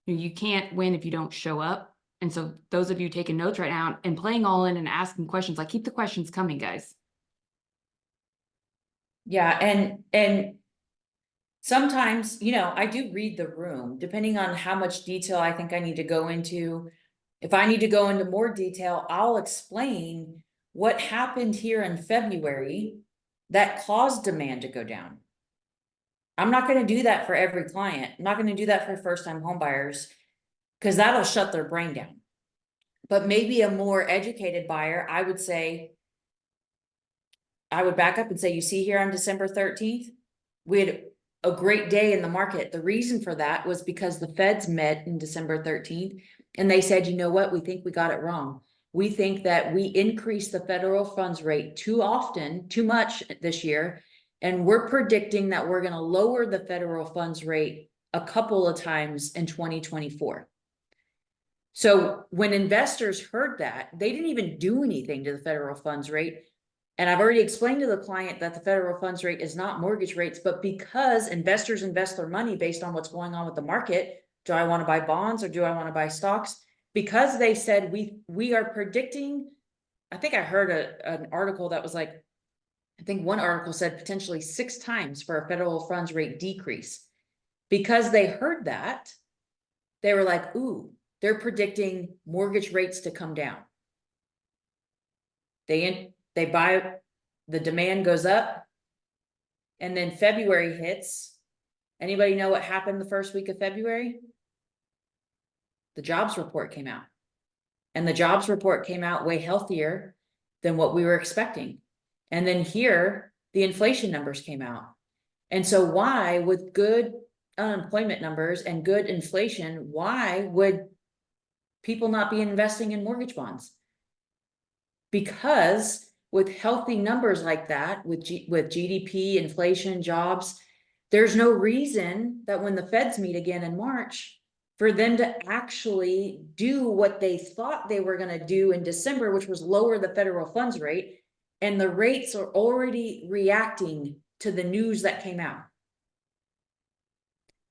[SPEAKER 2] you can't win if you don't show up. And so those of you taking notes right now and playing all in and asking questions, like, keep the questions coming, guys.
[SPEAKER 1] Yeah, and sometimes, I do read the room, depending on how much detail I think I need to go into. If I need to go into more detail, I'll explain what happened here in February that caused demand to go down. I'm not going to do that for every client. I'm not going to do that for first-time home buyers, because that'll shut their brain down. But maybe a more educated buyer, I would back up and say, you see here on December 13th, we had a great day in the market. The reason for that was because the feds met in December 13th and they said, you know what, we think we got it wrong. We think that we increased the federal funds rate too often, too much this year. And we're predicting that we're going to lower the federal funds rate a couple of times in 2024. So when investors heard that, they didn't even do anything to the federal funds rate. And I've already explained to the client that the federal funds rate is not mortgage rates, but because investors invest their money based on what's going on with the market. Do I want to buy bonds or do I want to buy stocks? Because they said we are predicting, I think I heard an article that was like, I think one article said potentially 6 times for a federal funds rate decrease. Because they heard that, they were like, ooh, they're predicting mortgage rates to come down. They buy, the demand goes up, and then February hits. Anybody know what happened the first week of February? The jobs report came out. And the jobs report came out way healthier than what we were expecting. And then here, the inflation numbers came out. And so why, with good unemployment numbers and good inflation, why would people not be investing in mortgage bonds? Because with healthy numbers like that, with GDP, inflation, jobs, there's no reason that when the feds meet again in March, for them to actually do what they thought they were going to do in December, which was lower the federal funds rate. And the rates are already reacting to the news that came out.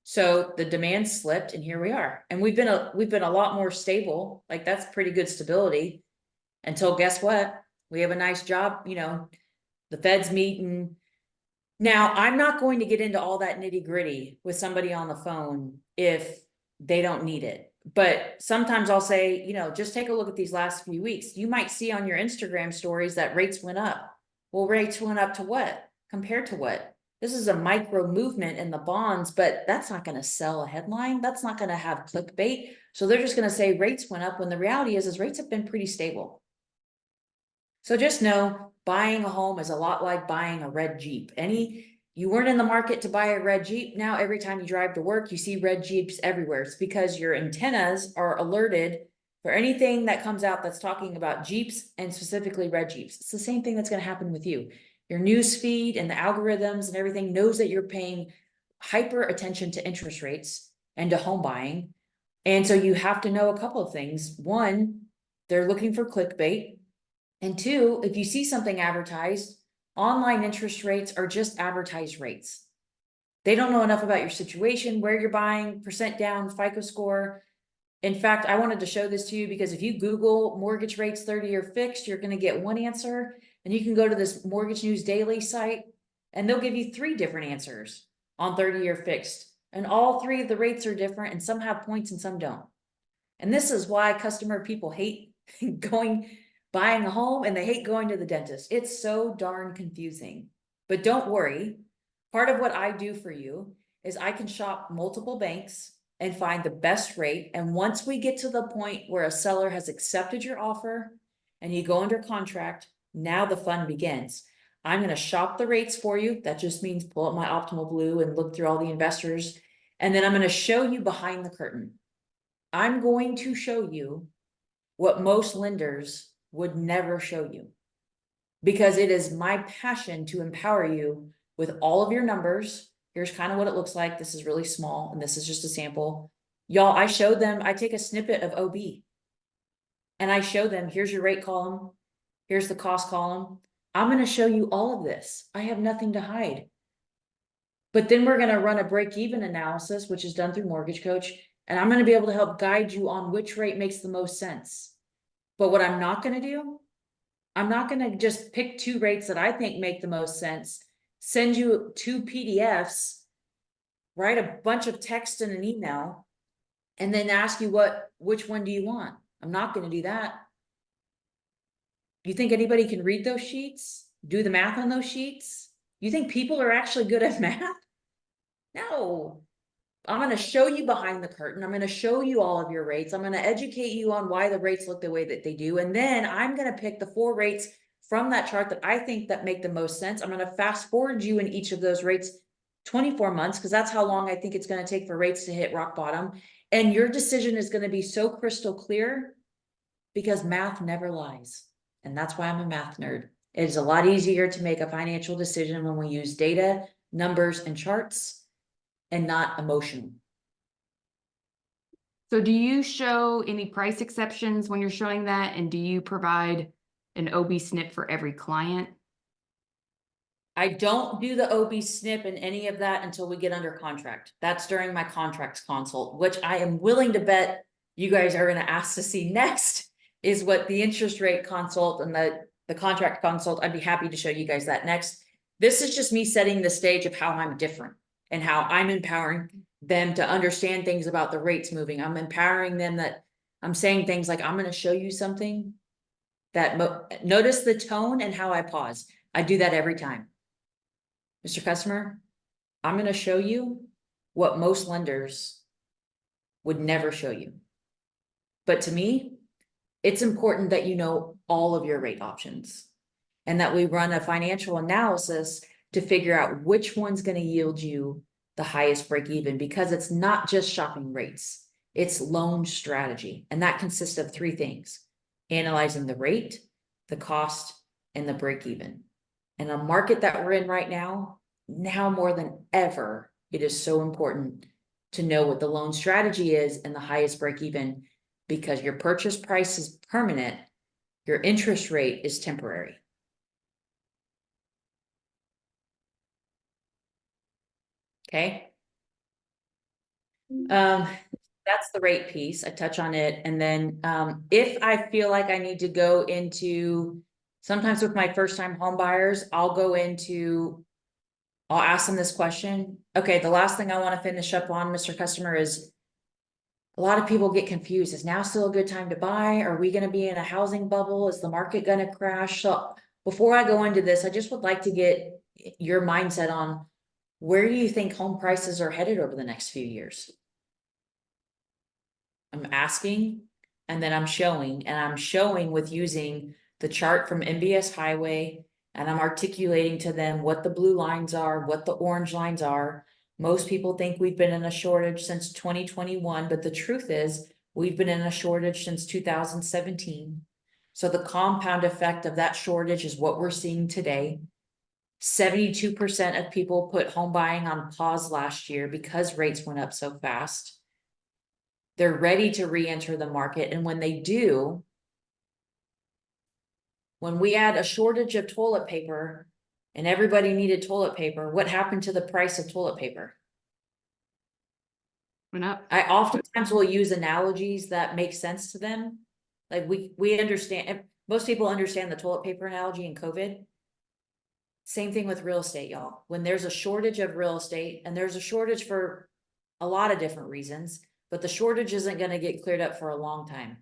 [SPEAKER 1] So the demand slipped and here we are. And we've been a lot more stable. Like, that's pretty good stability until, guess what? We have a nice job, the feds meeting. Now, I'm not going to get into all that nitty gritty with somebody on the phone if they don't need it. But sometimes I'll say, just take a look at these last few weeks. You might see on your Instagram stories that rates went up. Well, rates went up to what? Compared to what? This is a micro movement in the bonds, but that's not going to sell a headline. That's not going to have clickbait. So they're just going to say rates went up when the reality is rates have been pretty stable. So just know buying a home is a lot like buying a red Jeep. You weren't in the market to buy a red Jeep. Now, every time you drive to work, you see red Jeeps everywhere. It's because your antennas are alerted for anything that comes out that's talking about Jeeps and specifically red Jeeps. It's the same thing that's going to happen with you. Your news feed and the algorithms and everything knows that you're paying hyper attention to interest rates and to home buying. And so you have to know a couple of things. One, they're looking for clickbait. And two, if you see something advertised, online interest rates are just advertised rates. They don't know enough about your situation, where you're buying, percent down, FICO score. In fact, I wanted to show this to you because if you Google mortgage rates 30-year fixed, you're going to get one answer. And you can go to this Mortgage News Daily site and they'll give you 3 different answers on 30-year fixed. And all 3 of the rates are different and some have points and some don't. And this is why people hate buying a home and they hate going to the dentist. It's so darn confusing. But don't worry. Part of what I do for you is I can shop multiple banks and find the best rate. And once we get to the point where a seller has accepted your offer and you go under contract, now the fun begins. I'm going to shop the rates for you. That just means pull up my Optimal Blue and look through all the investors. And then I'm going to show you behind the curtain. I'm going to show you what most lenders would never show you, because it is my passion to empower you with all of your numbers. Here's kind of what it looks like. This is really small and this is just a sample. Y'all, I show them, I take a snippet of OB and I show them, here's your rate column. Here's the cost column. I'm going to show you all of this. I have nothing to hide. But then we're going to run a break-even analysis, which is done through Mortgage Coach. And I'm going to be able to help guide you on which rate makes the most sense. But what I'm not going to do, I'm not going to just pick 2 rates that I think make the most sense, send you 2 PDFs, write a bunch of text in an email, and then ask you which one do you want? I'm not going to do that. You think anybody can read those sheets? Do the math on those sheets? You think people are actually good at math? No. I'm going to show you behind the curtain. I'm going to show you all of your rates. I'm going to educate you on why the rates look the way that they do. And then I'm going to pick the 4 rates from that chart that I think that make the most sense. I'm going to fast forward you in each of those rates 24 months, because that's how long I think it's going to take for rates to hit rock bottom. And your decision is going to be so crystal clear because math never lies. And that's why I'm a math nerd. It is a lot easier to make a financial decision when we use data, numbers, and charts, and not emotion.
[SPEAKER 2] So do you show any price exceptions when you're showing that? And do you provide an OB snip for every client?
[SPEAKER 1] I don't do the OB snip and any of that until we get under contract. That's during my contracts consult, which I am willing to bet you guys are going to ask to see next, is what the interest rate consult and the contract consult. I'd be happy to show you guys that next. This is just me setting the stage of how I'm different and how I'm empowering them to understand things about the rates moving. I'm empowering them that I'm saying things like, I'm going to show you something that notice the tone and how I pause. I do that every time. Mr. Customer, I'm going to show you what most lenders would never show you. But to me, it's important that you know all of your rate options and that we run a financial analysis to figure out which one's going to yield you the highest break even, because it's not just shopping rates, it's loan strategy. And that consists of 3 things: analyzing the rate, the cost, and the break even. In a market that we're in right now more than ever, it is so important to know what the loan strategy is and the highest break even, because your purchase price is permanent, your interest rate is temporary. Okay. That's the rate piece. I touch on it. And then if I feel like I need to go into, sometimes with my first time home buyers, I'll ask them this question. Okay, the last thing I want to finish up on, Mr. Customer, is a lot of people get confused. Is now still a good time to buy? Are we gonna be in a housing bubble? Is the market gonna crash? So before I go into this, I just would like to get your mindset on where do you think home prices are headed over the next few years? I'm asking and then I'm showing, and I'm showing with using the chart from MBS Highway, and I'm articulating to them what the blue lines are, what the orange lines are. Most people think we've been in a shortage since 2021, but the truth is we've been in a shortage since 2017. So the compound effect of that shortage is what we're seeing today. 72% of people put home buying on pause last year because rates went up so fast. They're ready to re-enter the market. And when they do, when we had a shortage of toilet paper and everybody needed toilet paper, what happened to the price of toilet paper?
[SPEAKER 2] Went up.
[SPEAKER 1] I oftentimes will use analogies that make sense to them. Like we understand, most people understand the toilet paper analogy in COVID. Same thing with real estate, y'all. When there's a shortage of real estate, and there's a shortage for a lot of different reasons, but the shortage isn't going to get cleared up for a long time.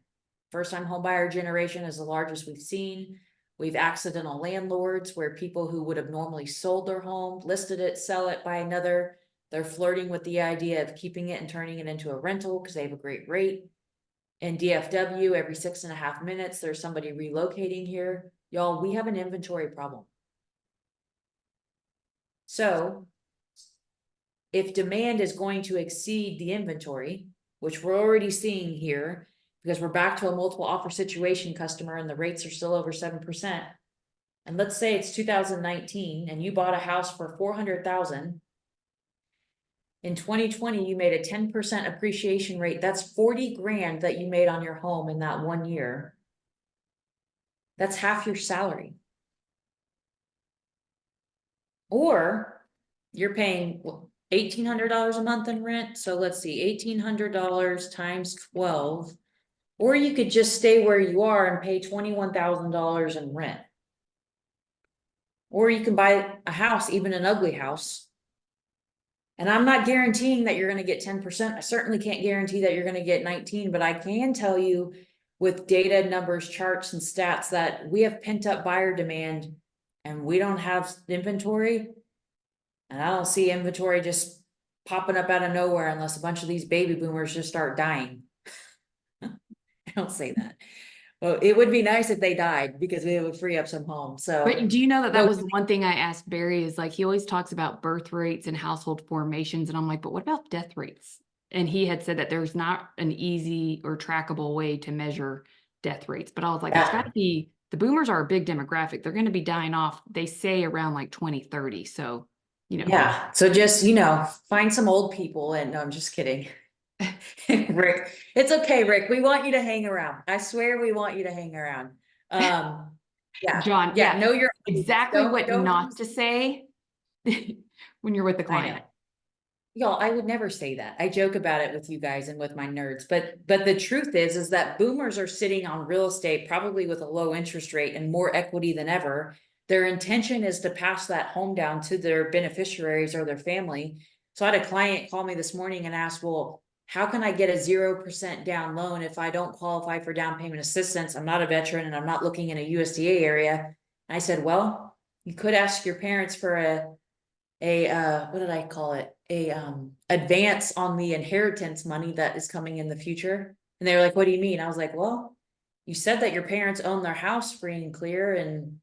[SPEAKER 1] First-time homebuyer generation is the largest we've seen. We've accidental landlords where people who would have normally sold their home, listed it, sell it, buy another. They're flirting with the idea of keeping it and turning it into a rental because they have a great rate. In DFW, every 6.5 minutes, there's somebody relocating here. Y'all, we have an inventory problem. So if demand is going to exceed the inventory, which we're already seeing here, because we're back to a multiple offer situation customer and the rates are still over 7%. And let's say it's 2019 and you bought a house for 400,000. In 2020, you made a 10% appreciation rate. That's 40 grand that you made on your home in that 1 year. That's half your salary. Or you're paying $1,800 a month in rent. So let's see, $1,800 times 12. Or you could just stay where you are and pay $21,000 in rent. Or you can buy a house, even an ugly house. And I'm not guaranteeing that you're going to get 10%. I certainly can't guarantee that you're going to get 19, but I can tell you with data, numbers, charts, and stats that we have pent up buyer demand and we don't have inventory. And I don't see inventory just popping up out of nowhere unless a bunch of these baby boomers just start dying. I don't say that. Well, it would be nice if they died because it would free up some homes. So,
[SPEAKER 2] But do you know that that
[SPEAKER 1] but-
[SPEAKER 2] was the one thing I asked Barry is like, he always talks about birth rates and household formations. And I'm like, but what about death rates? And he had said that there's not an easy or trackable way to measure death rates. But I was like, there's got to be, the boomers are a big demographic. They're going to be dying off, they say around like 2030. So, you know.
[SPEAKER 1] Yeah. So just, find some old people and no, I'm just kidding. Rick, it's okay, Rick. We want you to hang around. I swear we want you to hang around. Yeah.
[SPEAKER 2] John,
[SPEAKER 1] Yeah. Know your
[SPEAKER 2] exactly
[SPEAKER 1] don't-
[SPEAKER 2] what
[SPEAKER 1] don't-
[SPEAKER 2] not to say when you're with the
[SPEAKER 1] I
[SPEAKER 2] client.
[SPEAKER 1] know. Y'all, I would never say that. I joke about it with you guys and with my nerds, but the truth is that boomers are sitting on real estate, probably with a low interest rate and more equity than ever. Their intention is to pass that home down to their beneficiaries or their family. So I had a client call me this morning and ask, well, how can I get a 0% down loan if I don't qualify for down payment assistance? I'm not a veteran and I'm not looking in a USDA area. And I said, well, you could ask your parents for what did I call it? Advance on the inheritance money that is coming in the future. And they were like, what do you mean? I was like, well, you said that your parents own their house free and clear, and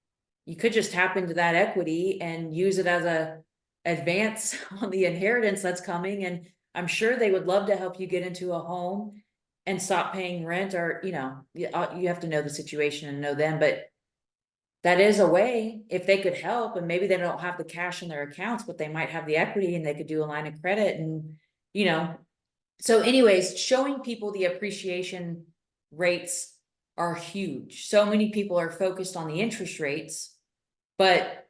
[SPEAKER 1] you could just tap into that equity and use it as a advance on the inheritance that's coming. And I'm sure they would love to help you get into a home and stop paying rent, or, you have to know the situation and know them, but that is a way if they could help. And maybe they don't have the cash in their accounts, but they might have the equity and they could do a line of credit and, so anyways, showing people the appreciation rates are huge. So many people are focused on the interest rates, but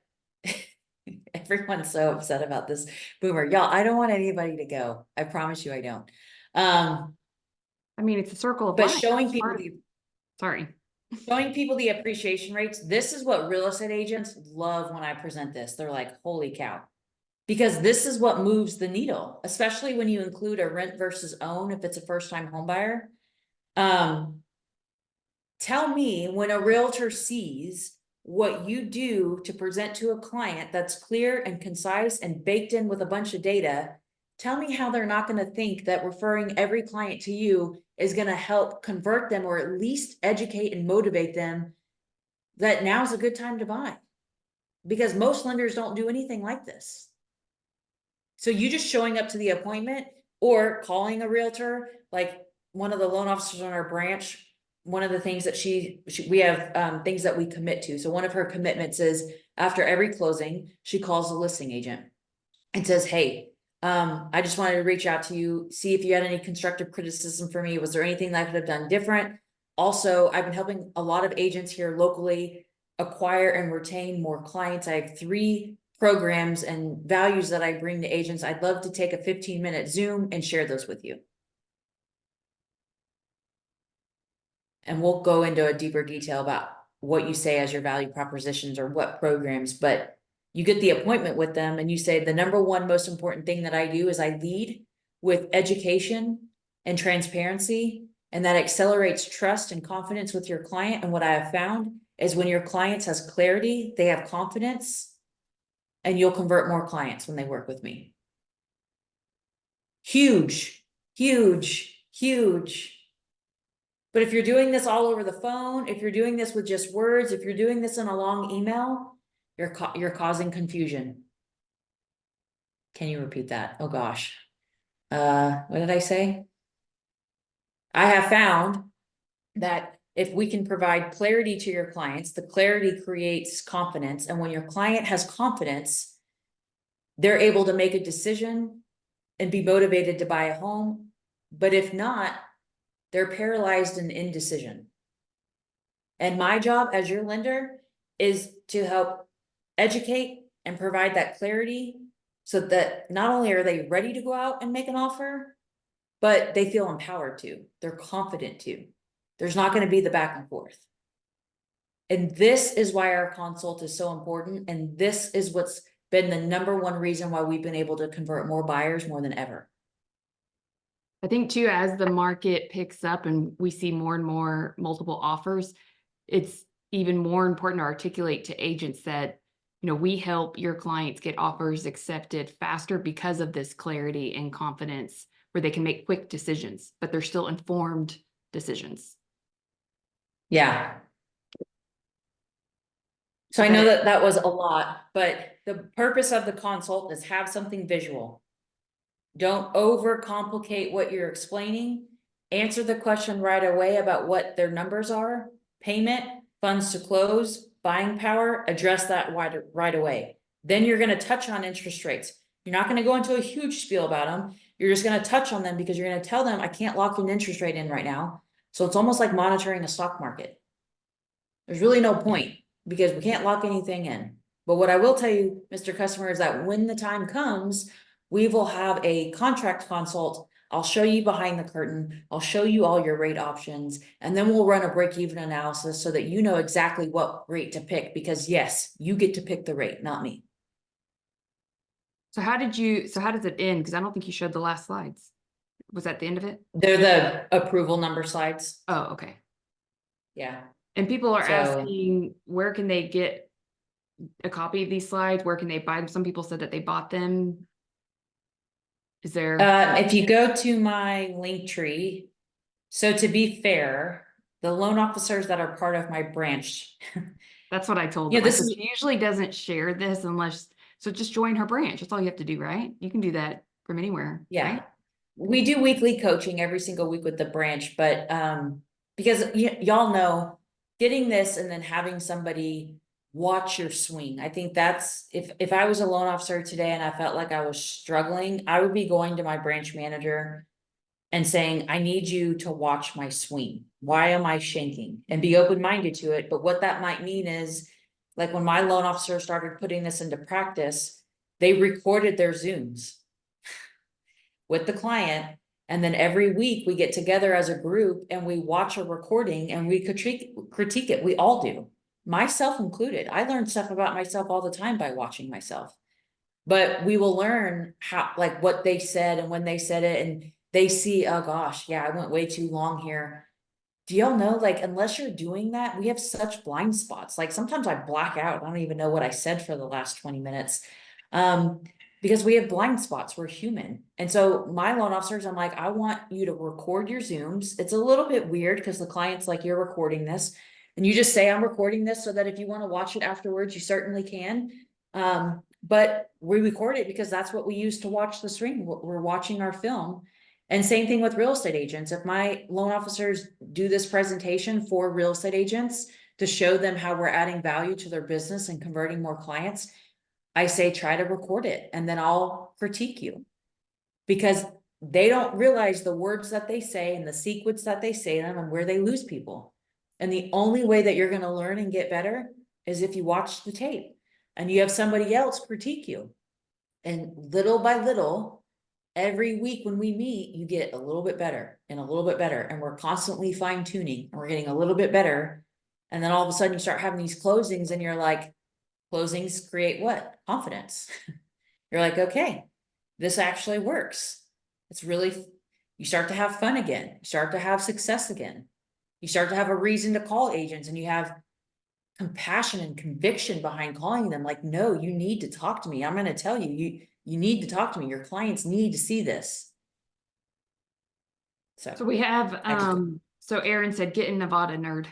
[SPEAKER 1] everyone's so upset about this boomer. Y'all, I don't want anybody to go. I promise you I don't.
[SPEAKER 2] I mean, it's a circle of
[SPEAKER 1] But
[SPEAKER 2] life.
[SPEAKER 1] showing
[SPEAKER 2] That's
[SPEAKER 1] people
[SPEAKER 2] part of- Sorry.
[SPEAKER 1] showing people the appreciation rates. This is what real estate agents love when I present this. They're like, holy cow. Because this is what moves the needle, especially when you include a rent versus own, if it's a first-time home buyer. Tell me when a realtor sees what you do to present to a client that's clear and concise and baked in with a bunch of data. Tell me how they're not going to think that referring every client to you is going to help convert them, or at least educate and motivate them that now's a good time to buy. Because most lenders don't do anything like this. So you just showing up to the appointment or calling a realtor, like one of the loan officers on our branch, one of the things that we have things that we commit to. So one of her commitments is after every closing, she calls the listing agent and says, hey, I just wanted to reach out to you, see if you had any constructive criticism for me. Was there anything that I could have done different? Also, I've been helping a lot of agents here locally acquire and retain more clients. I have 3 programs and values that I bring to agents. I'd love to take a 15-minute Zoom and share those with you. And we'll go into a deeper detail about what you say as your value propositions or what programs, but you get the appointment with them and you say, the number one most important thing that I do is I lead with education and transparency, and that accelerates trust and confidence with your client. And what I have found is when your clients has clarity, they have confidence, and you'll convert more clients when they work with me. Huge, huge, huge. But if you're doing this all over the phone, if you're doing this with just words, if you're doing this in a long email, you're causing confusion. Can you repeat that? Oh gosh. What did I say? I have found that if we can provide clarity to your clients, the clarity creates confidence. And when your client has confidence, they're able to make a decision and be motivated to buy a home. But if not, they're paralyzed in indecision. And my job as your lender is to help educate and provide that clarity so that not only are they ready to go out and make an offer, but they feel empowered to, they're confident to. There's not going to be the back and forth. And this is why our consult is so important. And this is what's been the number one reason why we've been able to convert more buyers more than ever.
[SPEAKER 2] I think too, as the market picks up and we see more and more multiple offers, it's even more important to articulate to agents that, we help your clients get offers accepted faster because of this clarity and confidence, where they can make quick decisions, but they're still informed decisions.
[SPEAKER 1] Yeah. So I know that was a lot, but the purpose of the consult is have something visual. Don't overcomplicate what you're explaining. Answer the question right away about what their numbers are, payment, funds to close, buying power, address that right away. Then you're going to touch on interest rates. You're not going to go into a huge spiel about them. You're just going to touch on them because you're going to tell them, I can't lock an interest rate in right now. So it's almost like monitoring a stock market. There's really no point because we can't lock anything in. But what I will tell you, Mr. Customer, is that when the time comes, we will have a contract consult. I'll show you behind the curtain. I'll show you all your rate options, and then we'll run a break-even analysis so that you know exactly what rate to pick, because yes, you get to pick the rate, not me.
[SPEAKER 2] So how does it end? Because I don't think you showed the last slides. Was that the end of it?
[SPEAKER 1] They're the approval number slides.
[SPEAKER 2] Oh, okay.
[SPEAKER 1] Yeah.
[SPEAKER 2] And people are asking, where can they get a copy of these slides? Where can they buy them? Some people said that they bought them. Is there?
[SPEAKER 1] If you go to my link tree, so to be fair, the loan officers that are part of my branch.
[SPEAKER 2] That's what I told
[SPEAKER 1] Yeah,
[SPEAKER 2] them.
[SPEAKER 1] this
[SPEAKER 2] She usually doesn't share this unless, so just join her branch. That's all you have to do, right? You can do that from anywhere.
[SPEAKER 1] Yeah.
[SPEAKER 2] Right?
[SPEAKER 1] We do weekly coaching every single week with the branch, but because y'all know, getting this and then having somebody watch your swing. I think that's, if I was a loan officer today and I felt like I was struggling, I would be going to my branch manager and saying, I need you to watch my swing. Why am I shanking? And be open-minded to it. But what that might mean is, like when my loan officer started putting this into practice, they recorded their Zooms with the client. And then every week we get together as a group and we watch a recording and we critique it. We all do, myself included. I learn stuff about myself all the time by watching myself. but we will learn how, like what they said and when they said it, and they see, oh gosh, yeah, I went way too long here. Do y'all know, like, unless you're doing that, we have such blind spots. Like sometimes I black out. I don't even know what I said for the last 20 minutes. Because we have blind spots. We're human. And so my loan officers, I'm like, I want you to record your Zooms. It's a little bit weird because the client's like, you're recording this. And you just say, I'm recording this so that if you want to watch it afterwards, you certainly can. But we record it because that's what we use to watch the stream. We're watching our film. And same thing with real estate agents. If my loan officers do this presentation for real estate agents to show them how we're adding value to their business and converting more clients, I say, try to record it and then I'll critique you. Because they don't realize the words that they say and the sequence that they say them and where they lose people. And the only way that you're going to learn and get better is if you watch the tape and you have somebody else critique you. And little by little, every week when we meet, you get a little bit better and a little bit better. And we're constantly fine tuning and we're getting a little bit better. And then all of a sudden you start having these closings and you're like, closings create what? Confidence. You're like, okay, this actually works. It's really, you start to have fun again. You start to have success again. You start to have a reason to call agents and you have compassion and conviction behind calling them. Like, no, you need to talk to me. I'm going to tell you, you need to talk to me. Your clients need to see this. So
[SPEAKER 2] we have, so Aaron said, get in Nevada, nerd.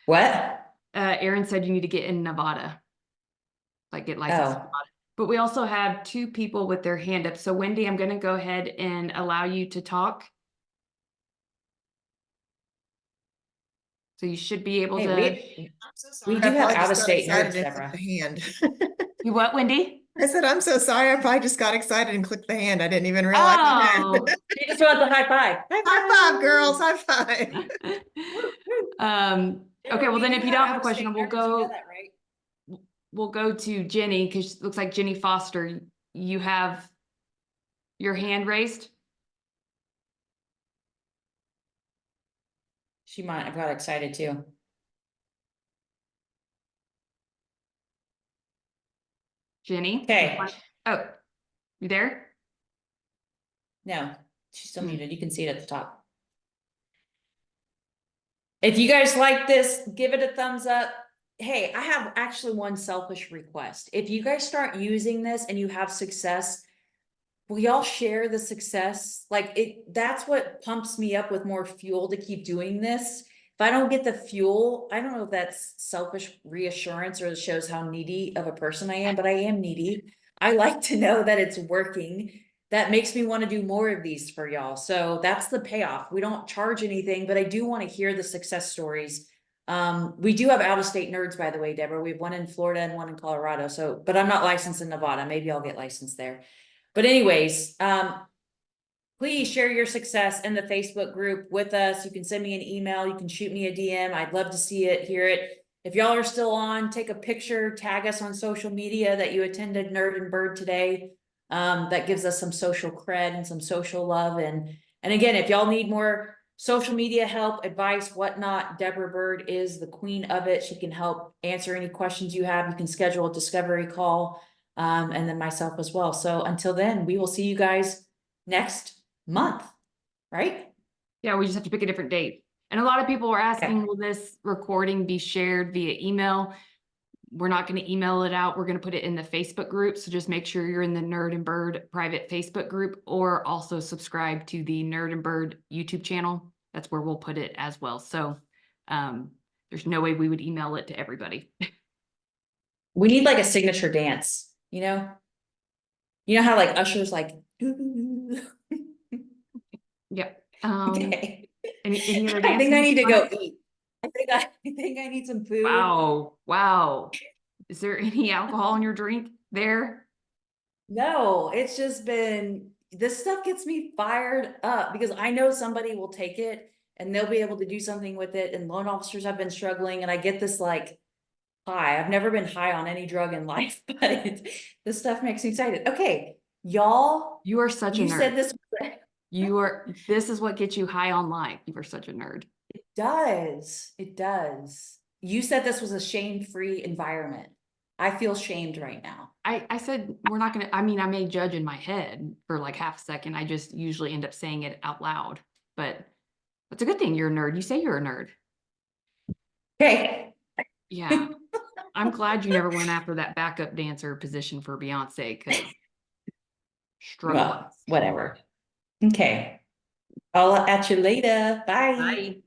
[SPEAKER 1] What?
[SPEAKER 2] Aaron said you need to get in Nevada, like get licensed in Nevada. But we also have 2 people with their hand up. So Wendy, I'm going to go ahead and allow you to talk. So you should be able to.
[SPEAKER 1] I'm so sorry. We do have out-of-state nerds, Deborah. You what, Wendy?
[SPEAKER 3] I said, I'm so sorry. I probably just got excited and clicked the hand. I didn't even realize.
[SPEAKER 1] Oh, you just want the high five.
[SPEAKER 3] High five, girls. High five.
[SPEAKER 2] Okay, well then if you don't have a question, we'll go to Jenny, because it looks like Jenny Foster, you have your hand raised.
[SPEAKER 1] She might have got excited too.
[SPEAKER 2] Jenny.
[SPEAKER 1] Okay.
[SPEAKER 2] Oh, you there?
[SPEAKER 1] No, she's still muted. You can see it at the top. If you guys like this, give it a thumbs up. Hey, I have actually one selfish request. If you guys start using this and you have success, will y'all share the success? Like that's what pumps me up with more fuel to keep doing this. If I don't get the fuel, I don't know if that's selfish reassurance or it shows how needy of a person I am, but I am needy. I like to know that it's working. That makes me want to do more of these for y'all. So that's the payoff. We don't charge anything, but I do want to hear the success stories. We do have out-of-state nerds, by the way, Deborah. We have one in Florida and one in Colorado. So, but I'm not licensed in Nevada. Maybe I'll get licensed there. But anyways, please share your success in the Facebook group with us. You can send me an email. You can shoot me a DM. I'd love to see it, hear it. If y'all are still on, take a picture, tag us on social media that you attended Nerd and Bird today. That gives us some social cred and some social love. And again, if y'all need more social media help, advice, whatnot, Deborah Byrd is the queen of it. She can help answer any questions you have. You can schedule a discovery call, and then myself as well. So until then, we will see you guys next month, right?
[SPEAKER 2] Yeah, we just have to pick a different date. And a lot of people are asking, okay, will this recording be shared via email? We're not going to email it out. We're going to put it in the Facebook group. So just make sure you're in the Nerd and Bird private Facebook group, or also subscribe to the Nerd and Bird YouTube channel. That's where we'll put it as well. So there's no way we would email it to everybody.
[SPEAKER 1] We need like a signature dance, you know? You know how like Usher's like,
[SPEAKER 2] yep.
[SPEAKER 1] Okay.
[SPEAKER 2] Any other
[SPEAKER 1] I think I need to go eat. I think I need some food.
[SPEAKER 2] Wow. Is there any alcohol in your drink there?
[SPEAKER 1] No, it's just been, this stuff gets me fired up because I know somebody will take it and they'll be able to do something with it. And loan officers have been struggling, and I get this like high. I've never been high on any drug in life, but this stuff makes me excited. Okay, y'all.
[SPEAKER 2] You are such a nerd.
[SPEAKER 1] You said this.
[SPEAKER 2] This is what gets you high on life. You are such a nerd.
[SPEAKER 1] It does. It does. You said this was a shame-free environment. I feel shamed right now.
[SPEAKER 2] I said, we're not gonna, I mean, I may judge in my head for like half a second. I just usually end up saying it out loud, but it's a good thing you're a nerd. You say you're a nerd.
[SPEAKER 1] Okay.
[SPEAKER 2] Yeah. I'm glad you never went after that backup dancer position for Beyonce, because struggle.
[SPEAKER 1] Well, whatever. Okay. I'll at you later. Bye.
[SPEAKER 2] Bye.